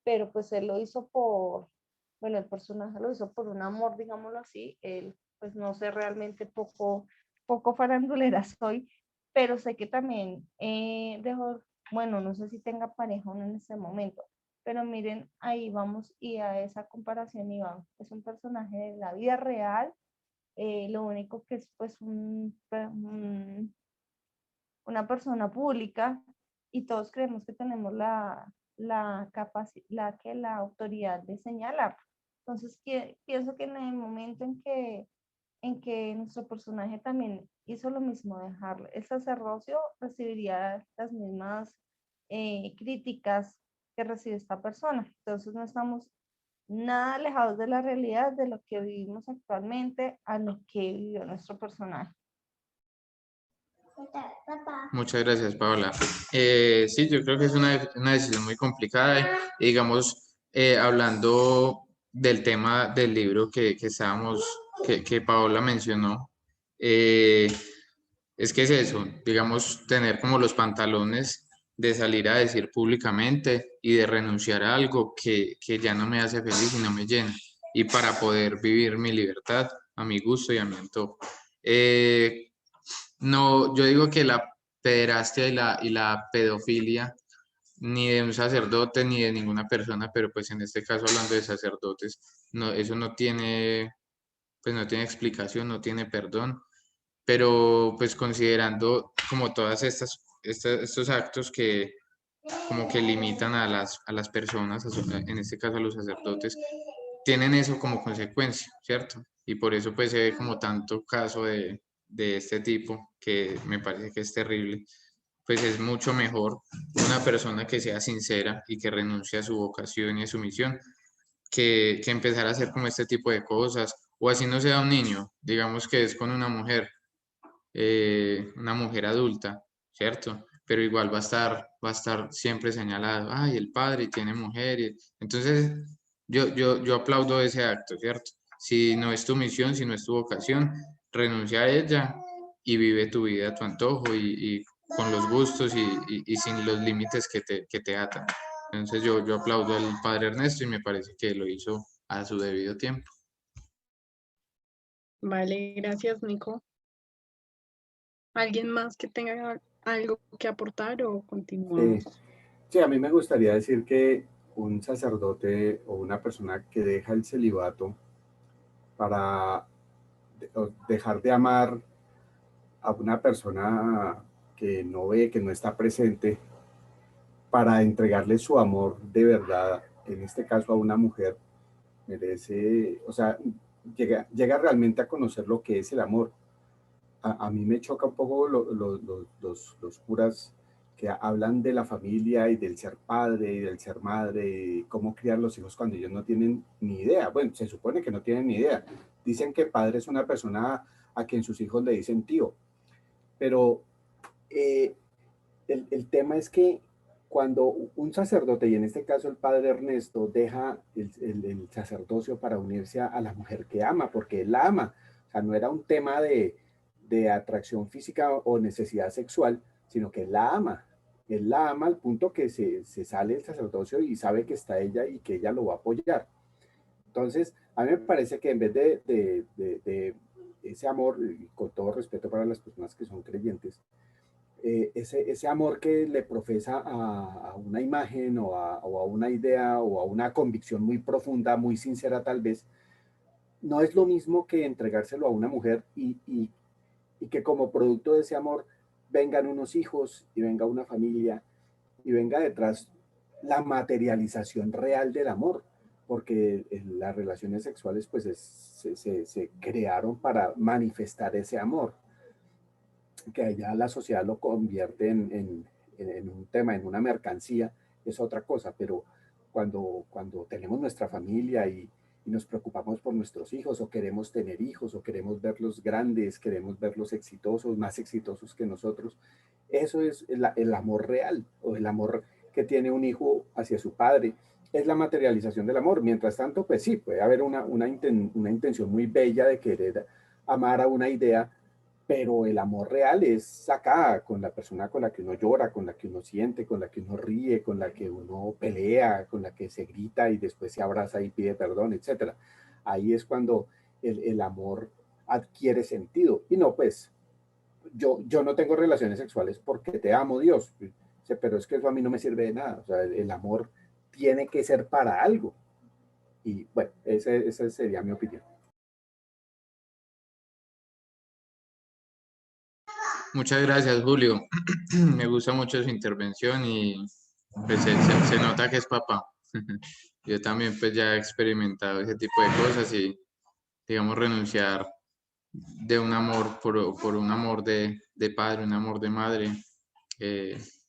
Speaker 3: pero pues él lo hizo bueno, el personaje lo hizo por un amor, digámoslo así. Él, pues no sé, realmente poco farandulera soy, pero sé que también dejó, bueno, no sé si tenga pareja aún en este momento, pero miren, ahí vamos y a esa comparación Iván, es un personaje de la vida real, lo único que es pues una persona pública y todos creemos que tenemos la autoridad de señalar. Entonces, pienso que en el momento en que nuestro personaje también hizo lo mismo, dejar el sacerdocio, recibiría las mismas críticas que recibe esta persona. Entonces, no estamos nada alejados de la realidad de lo que vivimos actualmente a lo que vivió nuestro personaje.
Speaker 1: Muchas gracias, Paola. Sí, yo creo que es una decisión muy complicada y digamos, hablando del tema del libro que Paola mencionó, es que es eso, digamos, tener como los pantalones de salir a decir públicamente y de renunciar a algo que ya no me hace feliz y no me llena, y para poder vivir mi libertad a mi gusto y a mi antojo. No, yo digo que la pederastia y la pedofilia, ni de un sacerdote ni de ninguna persona, pero pues en este caso hablando de sacerdotes, no, eso no tiene, pues no tiene explicación, no tiene perdón, pero pues considerando como todas estos actos que como que limitan a las personas, en este caso a los sacerdotes, tienen eso como consecuencia, ¿cierto? Y por eso pues se ve como tanto caso de este tipo, que me parece que es terrible. Pues es mucho mejor una persona que sea sincera y que renuncie a su vocación y a su misión, que empezar a hacer como este tipo de cosas, o así no sea un niño, digamos que es con una mujer adulta, ¿cierto? Pero igual va a estar siempre señalado, ay, el padre tiene mujer. Entonces, yo aplaudo ese acto, ¿cierto? Si no es tu misión, si no es tu vocación, renuncia a ella y vive tu vida a tu antojo y con los gustos y sin los límites que te atan. Entonces, yo aplaudo al padre Ernesto y me parece que lo hizo a su debido tiempo.
Speaker 2: Vale, gracias, Nico. ¿Alguien más que tenga algo que aportar o continuamos?
Speaker 4: Sí, a mí me gustaría decir que un sacerdote o una persona que deja el celibato para dejar de amar a una persona que no ve, que no está presente, para entregarle su amor de verdad, en este caso a una mujer, merece, o sea, llega realmente a conocer lo que es el amor. A mí me choca un poco los curas que hablan de la familia y del ser padre y del ser madre y cómo criar los hijos cuando ellos no tienen ni idea. Bueno, se supone que no tienen ni idea. Dicen que padre es una persona a quien sus hijos le dicen tío, pero eh, el tema es que cuando un sacerdote, y en este caso el padre Ernesto, deja el sacerdocio para unirse a la mujer que ama, porque él la ama. O sea, no era un tema de atracción física o necesidad sexual, sino que él la ama. Él la ama al punto que se sale del sacerdocio y sabe que está ella y que ella lo va a apoyar. Entonces, a mí me parece que en vez de ese amor, y con todo respeto para las personas que son creyentes, ese amor que le profesa a una imagen o a una idea o a una convicción muy profunda, muy sincera tal vez, no es lo mismo que entregárselo a una mujer y que como producto de ese amor vengan unos hijos y venga una familia y venga detrás la materialización real del amor, porque las relaciones sexuales pues se crearon para manifestar ese amor, que allá la sociedad lo convierte en un tema, en una mercancía, es otra cosa, pero cuando tenemos nuestra familia y nos preocupamos por nuestros hijos o queremos tener hijos o queremos verlos grandes, queremos verlos exitosos, más exitosos que nosotros, eso es el amor real o el amor que tiene un hijo hacia su padre, es la materialización del amor. Mientras tanto, pues sí, puede haber una intención muy bella de querer amar a una idea, pero el amor real es acá, con la persona con la que uno llora, con la que uno siente, con la que uno ríe, con la que uno pelea, con la que se grita y después se abraza y pide perdón, etcétera. Ahí es cuando el amor adquiere sentido. Y no, pues, yo no tengo relaciones sexuales porque te amo, Dios, pero es que eso a mí no me sirve de nada. O sea, el amor tiene que ser para algo. Y bueno, esa sería mi opinión.
Speaker 1: Muchas gracias, Julio. Me gusta mucho su intervención y pues se nota que es papá. Yo también pues ya he experimentado ese tipo de cosas y digamos renunciar de un amor por un amor de padre, un amor de madre,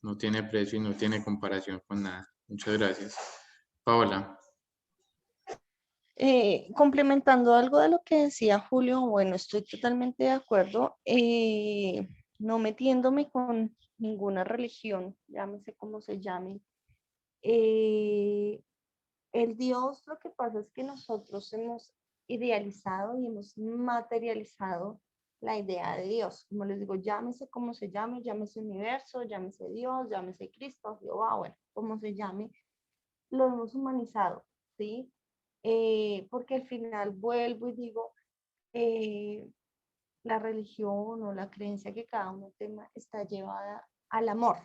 Speaker 1: no tiene precio y no tiene comparación con nada. Muchas gracias. Paola.
Speaker 3: Complementando algo de lo que decía Julio, bueno, estoy totalmente de acuerdo, no metiéndome con ninguna religión, llámese como se llame. El Dios, lo que pasa es que nosotros hemos idealizado y hemos materializado la idea de Dios. Como les digo, llámese como se llame, llámese universo, llámese Dios, llámese Cristo, Jehová, bueno, como se llame, lo hemos humanizado, ¿sí? Porque al final vuelvo y digo, eh, la religión o la creencia que cada uno tenga está llevada al amor,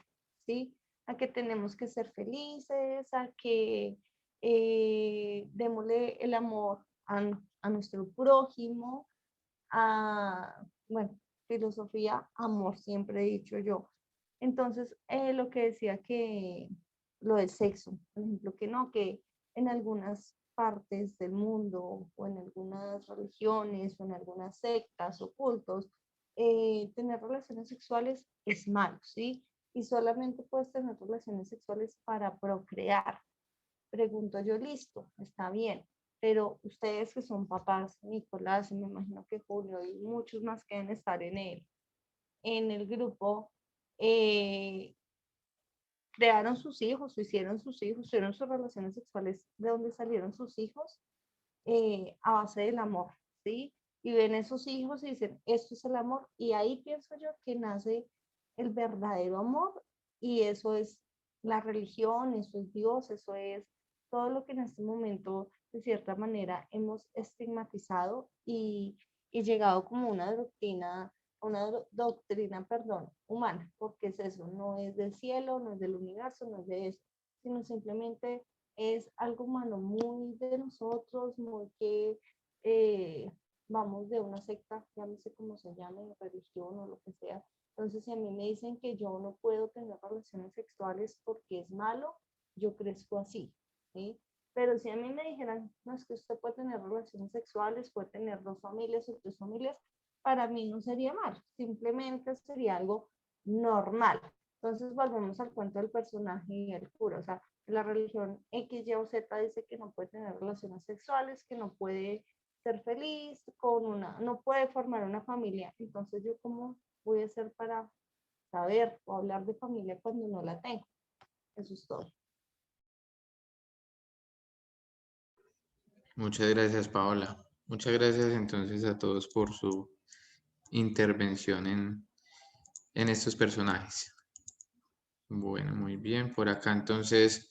Speaker 3: ¿sí? A que tenemos que ser felices, a que démosle el amor a nuestro prójimo, bueno, filosofía, amor, siempre he dicho yo. Entonces, lo que decía que lo del sexo, por ejemplo, que no, que en algunas partes del mundo o en algunas religiones o en algunas sectas o cultos, tener relaciones sexuales es malo, ¿sí? Y solamente puedes tener relaciones sexuales para procrear. Pregunto yo, listo, está bien, pero ustedes que son papás, Nicolás, y me imagino que Julio y muchos más que deben estar en el grupo, crearon sus hijos, hicieron sus relaciones sexuales, de dónde salieron sus hijos, a base del amor, ¿sí? Y ven esos hijos y dicen, esto es el amor, y ahí pienso yo que nace el verdadero amor, y eso es la religión, eso es Dios, eso es todo lo que en este momento, de cierta manera, hemos estigmatizado y llegado como una doctrina, perdón, humana, porque es eso, no es del cielo, no es del universo, no es de eso, sino simplemente es algo humano, muy de nosotros, muy que vamos de una secta, llámese como se llame, religión o lo que sea. Entonces, si a mí me dicen que yo no puedo tener relaciones sexuales porque es malo, yo crezco así, ¿sí? Pero si a mí me dijeran, no, es que usted puede tener relaciones sexuales, puede tener 2 familias o 3 familias, para mí no sería mal, simplemente sería algo normal. Entonces volvemos al cuento del personaje y el cura, o sea, la religión X, Y o Z dice que no puede tener relaciones sexuales, que no puede ser feliz no puede formar una familia. Entonces yo cómo voy a hacer para saber o hablar de familia cuando no la tengo. Eso es todo.
Speaker 1: Muchas gracias, Paola. Muchas gracias entonces a todos por su intervención en estos personajes. Bueno, muy bien. Por acá entonces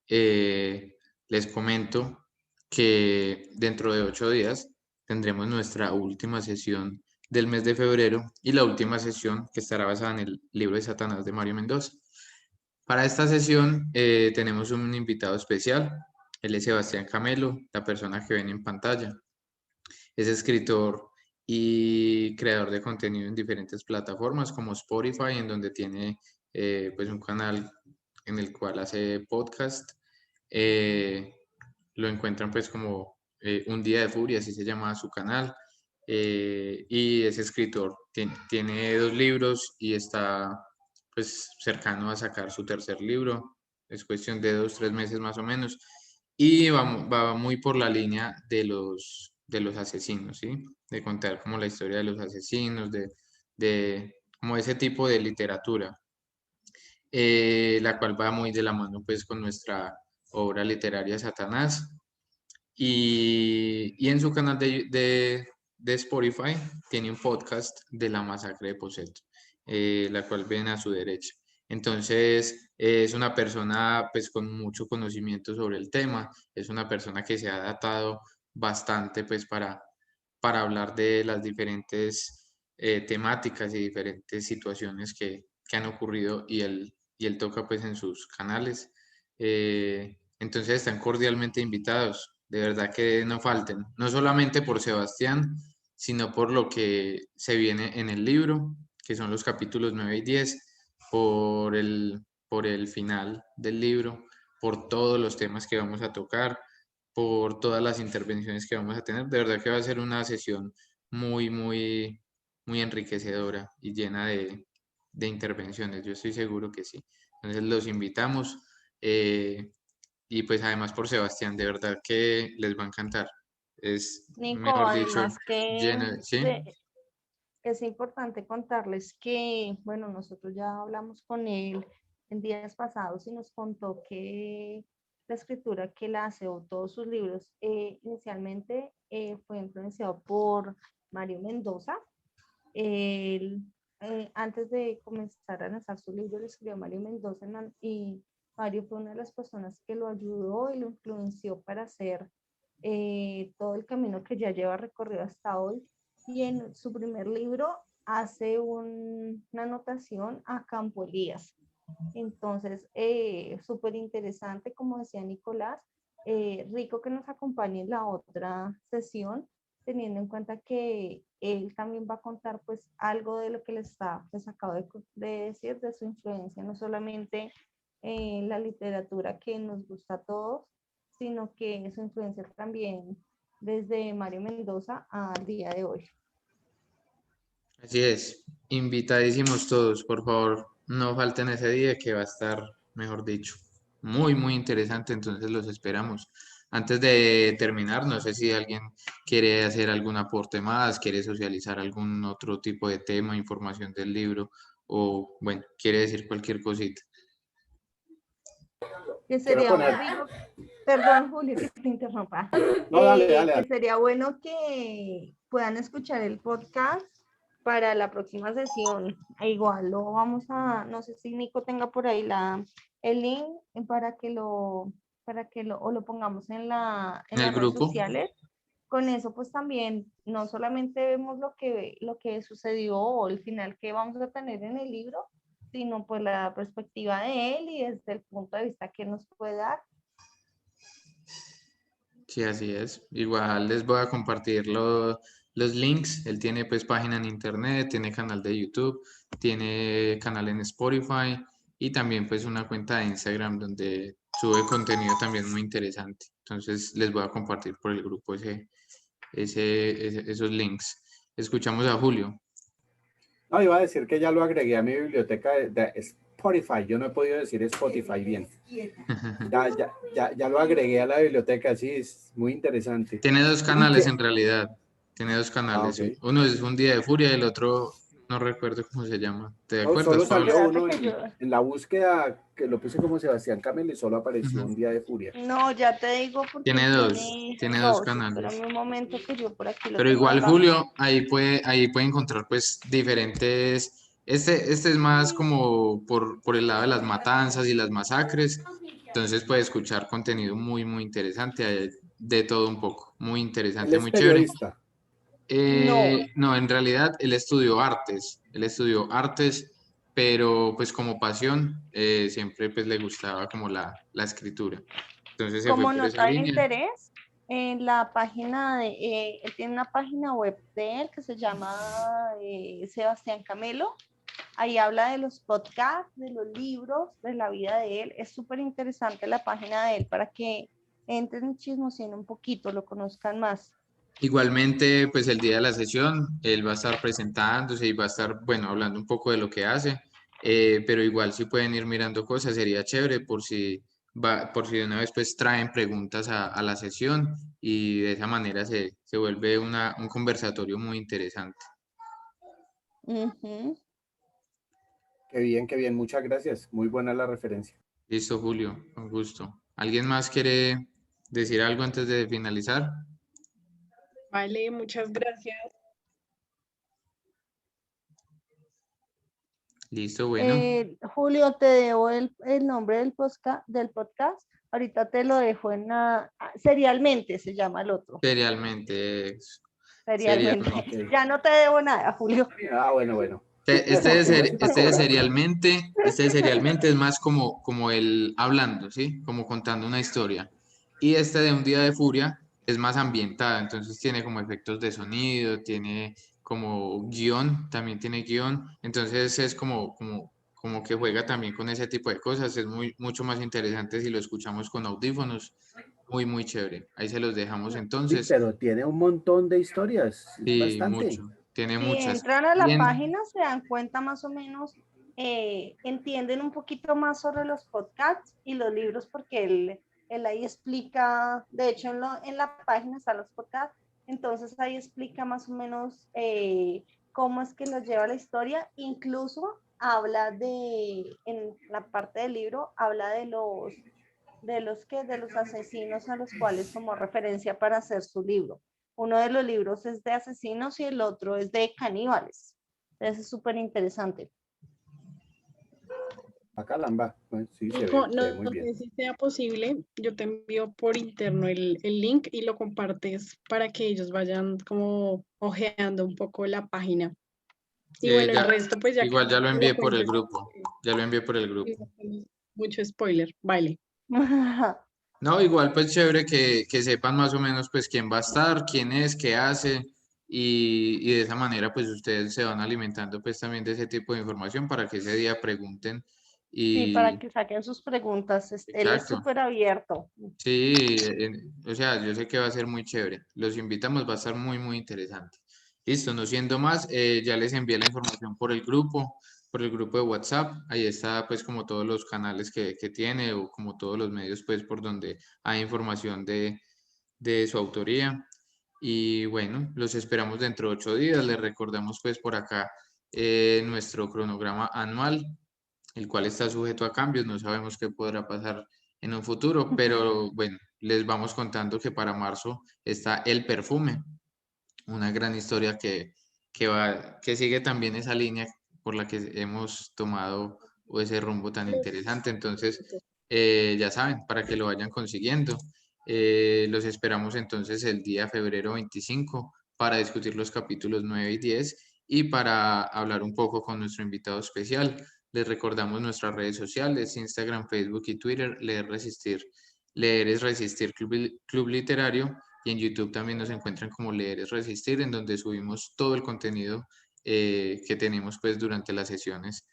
Speaker 1: les comento que dentro de 8 días tendremos nuestra última sesión del mes de febrero y la última sesión que estará basada en el libro de Satanás de Mario Mendoza. Para esta sesión tenemos un invitado especial. Él es Sebastián Camelo, la persona que ven en pantalla. Es escritor y creador de contenido en diferentes plataformas como Spotify, en donde tiene pues un canal en el cual hace podcast. Lo encuentran pues como Un Día de Furia, así se llama su canal. Y es escritor, tiene 2 libros y está pues cercano a sacar su tercer libro. Es cuestión de 2, 3 meses más o menos. Y va muy por la línea de los asesinos, ¿sí? De contar como la historia de los asesinos, de como ese tipo de literatura, la cual va muy de la mano pues con nuestra obra literaria Satanás. Y en su canal de Spotify tiene un podcast de la masacre de Poseto, la cual ven a su derecha. Entonces, es una persona pues con mucho conocimiento sobre el tema, es una persona que se ha adaptado bastante pues para hablar de las diferentes temáticas y diferentes situaciones que han ocurrido y él toca pues en sus canales. Entonces están cordialmente invitados, de verdad que no falten, no solamente por Sebastián, sino por lo que se viene en el libro, que son los capítulos 9 y 10, por el final del libro, por todos los temas que vamos a tocar, por todas las intervenciones que vamos a tener. De verdad que va a ser una sesión muy, muy, muy enriquecedora y llena de intervenciones. Yo estoy seguro que sí. Entonces los invitamos. Y pues además por Sebastián, de verdad que les va a encantar. Es,
Speaker 3: Nico,
Speaker 1: mejor dicho,
Speaker 3: además que
Speaker 1: lleno de... ¿Sí?
Speaker 3: es importante contarles que, bueno, nosotros ya hablamos con él en días pasados y nos contó que la escritura que él hace o todos sus libros inicialmente fue influenciado por Mario Mendoza. Él, antes de comenzar a lanzar su libro, lo escribió Mario Mendoza y Mario fue una de las personas que lo ayudó y lo influenció para hacer todo el camino que ya lleva recorrido hasta hoy. Y en su primer libro hace una anotación a Campo Elías. Entonces, súper interesante, como decía Nicolás, rico que nos acompañe en la otra sesión, teniendo en cuenta que él también va a contar pues algo de lo que les está, pues acabo de decir, de su influencia, no solamente en la literatura que nos gusta a todos, sino que su influencia también desde Mario Mendoza al día de hoy.
Speaker 1: Así es. Invitadísimos todos, por favor, no falten ese día que va a estar, mejor dicho, muy, muy interesante. Entonces los esperamos. Antes de terminar, no sé si alguien quiere hacer algún aporte más, quiere socializar algún otro tipo de tema, información del libro o, bueno, quiere decir cualquier cosita.
Speaker 3: Que
Speaker 4: Quiero
Speaker 3: sería
Speaker 4: poner.
Speaker 3: rico, perdón Julio que te interrumpa,
Speaker 4: No, dale,
Speaker 3: que
Speaker 4: dale.
Speaker 3: sería bueno que puedan escuchar el podcast para la próxima sesión. E igual lo vamos a, no sé si Nico tenga por ahí el link o lo pongamos en
Speaker 1: En el
Speaker 3: las redes
Speaker 1: grupo.
Speaker 3: sociales. Con eso pues también no solamente vemos lo que sucedió o el final que vamos a tener en el libro, sino pues la perspectiva de él y desde el punto de vista que nos puede dar.
Speaker 1: Sí, así es. Igual les voy a compartir los links. Él tiene pues página en internet, tiene canal de YouTube, tiene canal en Spotify y también pues una cuenta de Instagram donde sube contenido también muy interesante. Entonces les voy a compartir por el grupo esos links. Escuchamos a Julio.
Speaker 4: No, iba a decir que ya lo agregué a mi biblioteca de Spotify. Yo no he podido decir Spotify bien. Ya lo agregué a la biblioteca, sí, es muy interesante.
Speaker 1: Tiene 2
Speaker 4: ¿Y
Speaker 1: canales
Speaker 4: qué?
Speaker 1: en realidad. Tiene 2
Speaker 4: Ah,
Speaker 1: canales.
Speaker 4: ok.
Speaker 1: Uno es Un Día de Furia y el otro no recuerdo cómo se llama. ¿Te
Speaker 4: No,
Speaker 1: acuerdas,
Speaker 4: solo salió
Speaker 1: Paula?
Speaker 4: uno
Speaker 3: Espérate que yo-
Speaker 4: en la búsqueda que lo puse como Sebastián Camelo y solo apareció
Speaker 1: Ujú.
Speaker 4: Un Día de Furia.
Speaker 3: No, ya te digo porque
Speaker 1: Tiene dos canales.
Speaker 3: Espérame un momento que yo por aquí lo
Speaker 1: Pero
Speaker 3: tengo
Speaker 1: igual,
Speaker 3: acá.
Speaker 1: Julio, ahí puede encontrar pues diferentes. Este es más como por el lado de las matanzas y las masacres. Entonces puede escuchar contenido muy, muy interesante, de todo un poco. Muy
Speaker 4: Él
Speaker 1: interesante,
Speaker 4: es
Speaker 1: muy chévere.
Speaker 4: periodista.
Speaker 3: No,
Speaker 1: No, en realidad él estudió artes. Él estudió artes, pero pues como pasión siempre pues le gustaba como la escritura. Entonces se fue
Speaker 3: como
Speaker 1: por esa
Speaker 3: nota de
Speaker 1: línea.
Speaker 3: interés, en la página él tiene una página web de él que se llama Sebastián Camelo. Ahí habla de los podcasts, de los libros, de la vida de él. Es súper interesante la página de él para que entren y chismoseen un poquito, lo conozcan más.
Speaker 1: Igualmente, pues el día de la sesión, él va a estar presentándose y va a estar, bueno, hablando un poco de lo que hace, pero igual si pueden ir mirando cosas, sería chévere por si de una vez pues traen preguntas a la sesión y de esa manera se vuelve un conversatorio muy interesante.
Speaker 3: Ujú.
Speaker 4: Qué bien, muchas gracias. Muy buena la referencia.
Speaker 1: Listo, Julio, con gusto. ¿Alguien más quiere decir algo antes de finalizar?
Speaker 2: Vale, muchas gracias.
Speaker 1: Listo, bueno,
Speaker 3: Julio, te debo el nombre del podcast. Ahorita te lo dejo en Serialmente se llama el otro.
Speaker 1: serialmente,
Speaker 3: Serialmente.
Speaker 1: serialmente.
Speaker 4: Ok.
Speaker 3: Ya no te debo nada, Julio.
Speaker 4: Ah, bueno.
Speaker 1: Este de serialmente es más como el hablando, ¿sí? Como contando una historia. Y este de Un Día de Furia es más ambientada, entonces tiene como efectos de sonido, tiene como guión, también tiene guión, entonces es como que juega también con ese tipo de cosas, es mucho más interesante si lo escuchamos con audífonos, muy, muy chévere. Ahí se los dejamos
Speaker 4: Uy,
Speaker 1: entonces,
Speaker 4: pero tiene un montón de historias. Es
Speaker 1: sí,
Speaker 4: bastante.
Speaker 1: mucho, tiene
Speaker 3: Si
Speaker 1: muchas.
Speaker 3: entran a
Speaker 1: Y
Speaker 3: la
Speaker 1: en-
Speaker 3: página, se dan cuenta más o menos, entienden un poquito más sobre los podcasts y los libros, porque él ahí explica, de hecho en la página están los podcasts, entonces ahí explica más o menos cómo es que nos lleva la historia, incluso habla en la parte del libro, habla de los asesinos a los cuales tomó referencia para hacer su libro. Uno de los libros es de asesinos y el otro es de caníbales. Entonces es súper interesante.
Speaker 4: Acá Lamba. Bueno, sí,
Speaker 2: Nico,
Speaker 4: se ve
Speaker 2: no
Speaker 4: muy bien.
Speaker 2: sé si sea posible, yo te envío por interno el link y lo compartes para que ellos vayan como ojeando un poco la página. Y bueno, el
Speaker 1: ya,
Speaker 2: resto pues ya que
Speaker 1: igual ya lo
Speaker 2: te lo
Speaker 1: envié por el
Speaker 2: cuentes,
Speaker 1: grupo, ya lo envié por el grupo.
Speaker 2: no hacemos mucho spoiler, vale.
Speaker 1: No, igual pues chévere que sepan más o menos pues quién va a estar, quién es, qué hace y de esa manera pues ustedes se van alimentando pues también de ese tipo de información para que ese día pregunten
Speaker 3: Sí, para
Speaker 1: y
Speaker 3: que saquen sus preguntas. Él es
Speaker 1: exacto,
Speaker 3: súper abierto.
Speaker 1: sí, o sea, yo sé que va a ser muy chévere, los invitamos, va a estar muy muy interesante. Listo, no siendo más, ya les envié la información por el grupo de WhatsApp. Ahí está pues como todos los canales que tiene o como todos los medios pues por donde hay información de su autoría. Y bueno, los esperamos dentro de 8 días. Les recordamos pues por acá nuestro cronograma anual, el cual está sujeto a cambios. No sabemos qué podrá pasar en un futuro, pero bueno, les vamos contando que para marzo está El Perfume, una gran historia que sigue también esa línea por la que hemos tomado o ese rumbo tan interesante. Entonces, ya saben, para que lo vayan consiguiendo. Los esperamos entonces el día febrero 25 para discutir los capítulos 9 y 10 y para hablar un poco con nuestro invitado especial. Les recordamos nuestras redes sociales, Instagram, Facebook y Twitter, Leer es Resistir Club Literario, y en YouTube también nos encuentran como Leer es Resistir, en donde subimos todo el contenido que tenemos pues durante las sesiones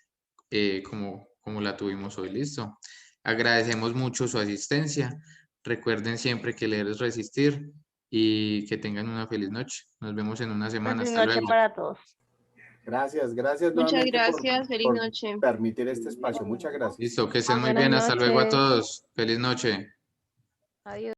Speaker 1: como la tuvimos hoy. Listo. Agradecemos mucho su asistencia. Recuerden siempre que leer es resistir y que tengan una feliz noche. Nos vemos en una semana.
Speaker 3: Feliz
Speaker 1: Hasta
Speaker 3: noche
Speaker 1: luego.
Speaker 3: para todos.
Speaker 4: Gracias
Speaker 5: Muchas
Speaker 4: nuevamente
Speaker 5: gracias, feliz
Speaker 4: por
Speaker 5: noche.
Speaker 4: permitir este espacio. Muchas gracias.
Speaker 1: Listo, que estén muy
Speaker 3: Buenas
Speaker 1: bien. Hasta luego a
Speaker 3: noches.
Speaker 1: todos. Feliz noche.
Speaker 7: Adiós.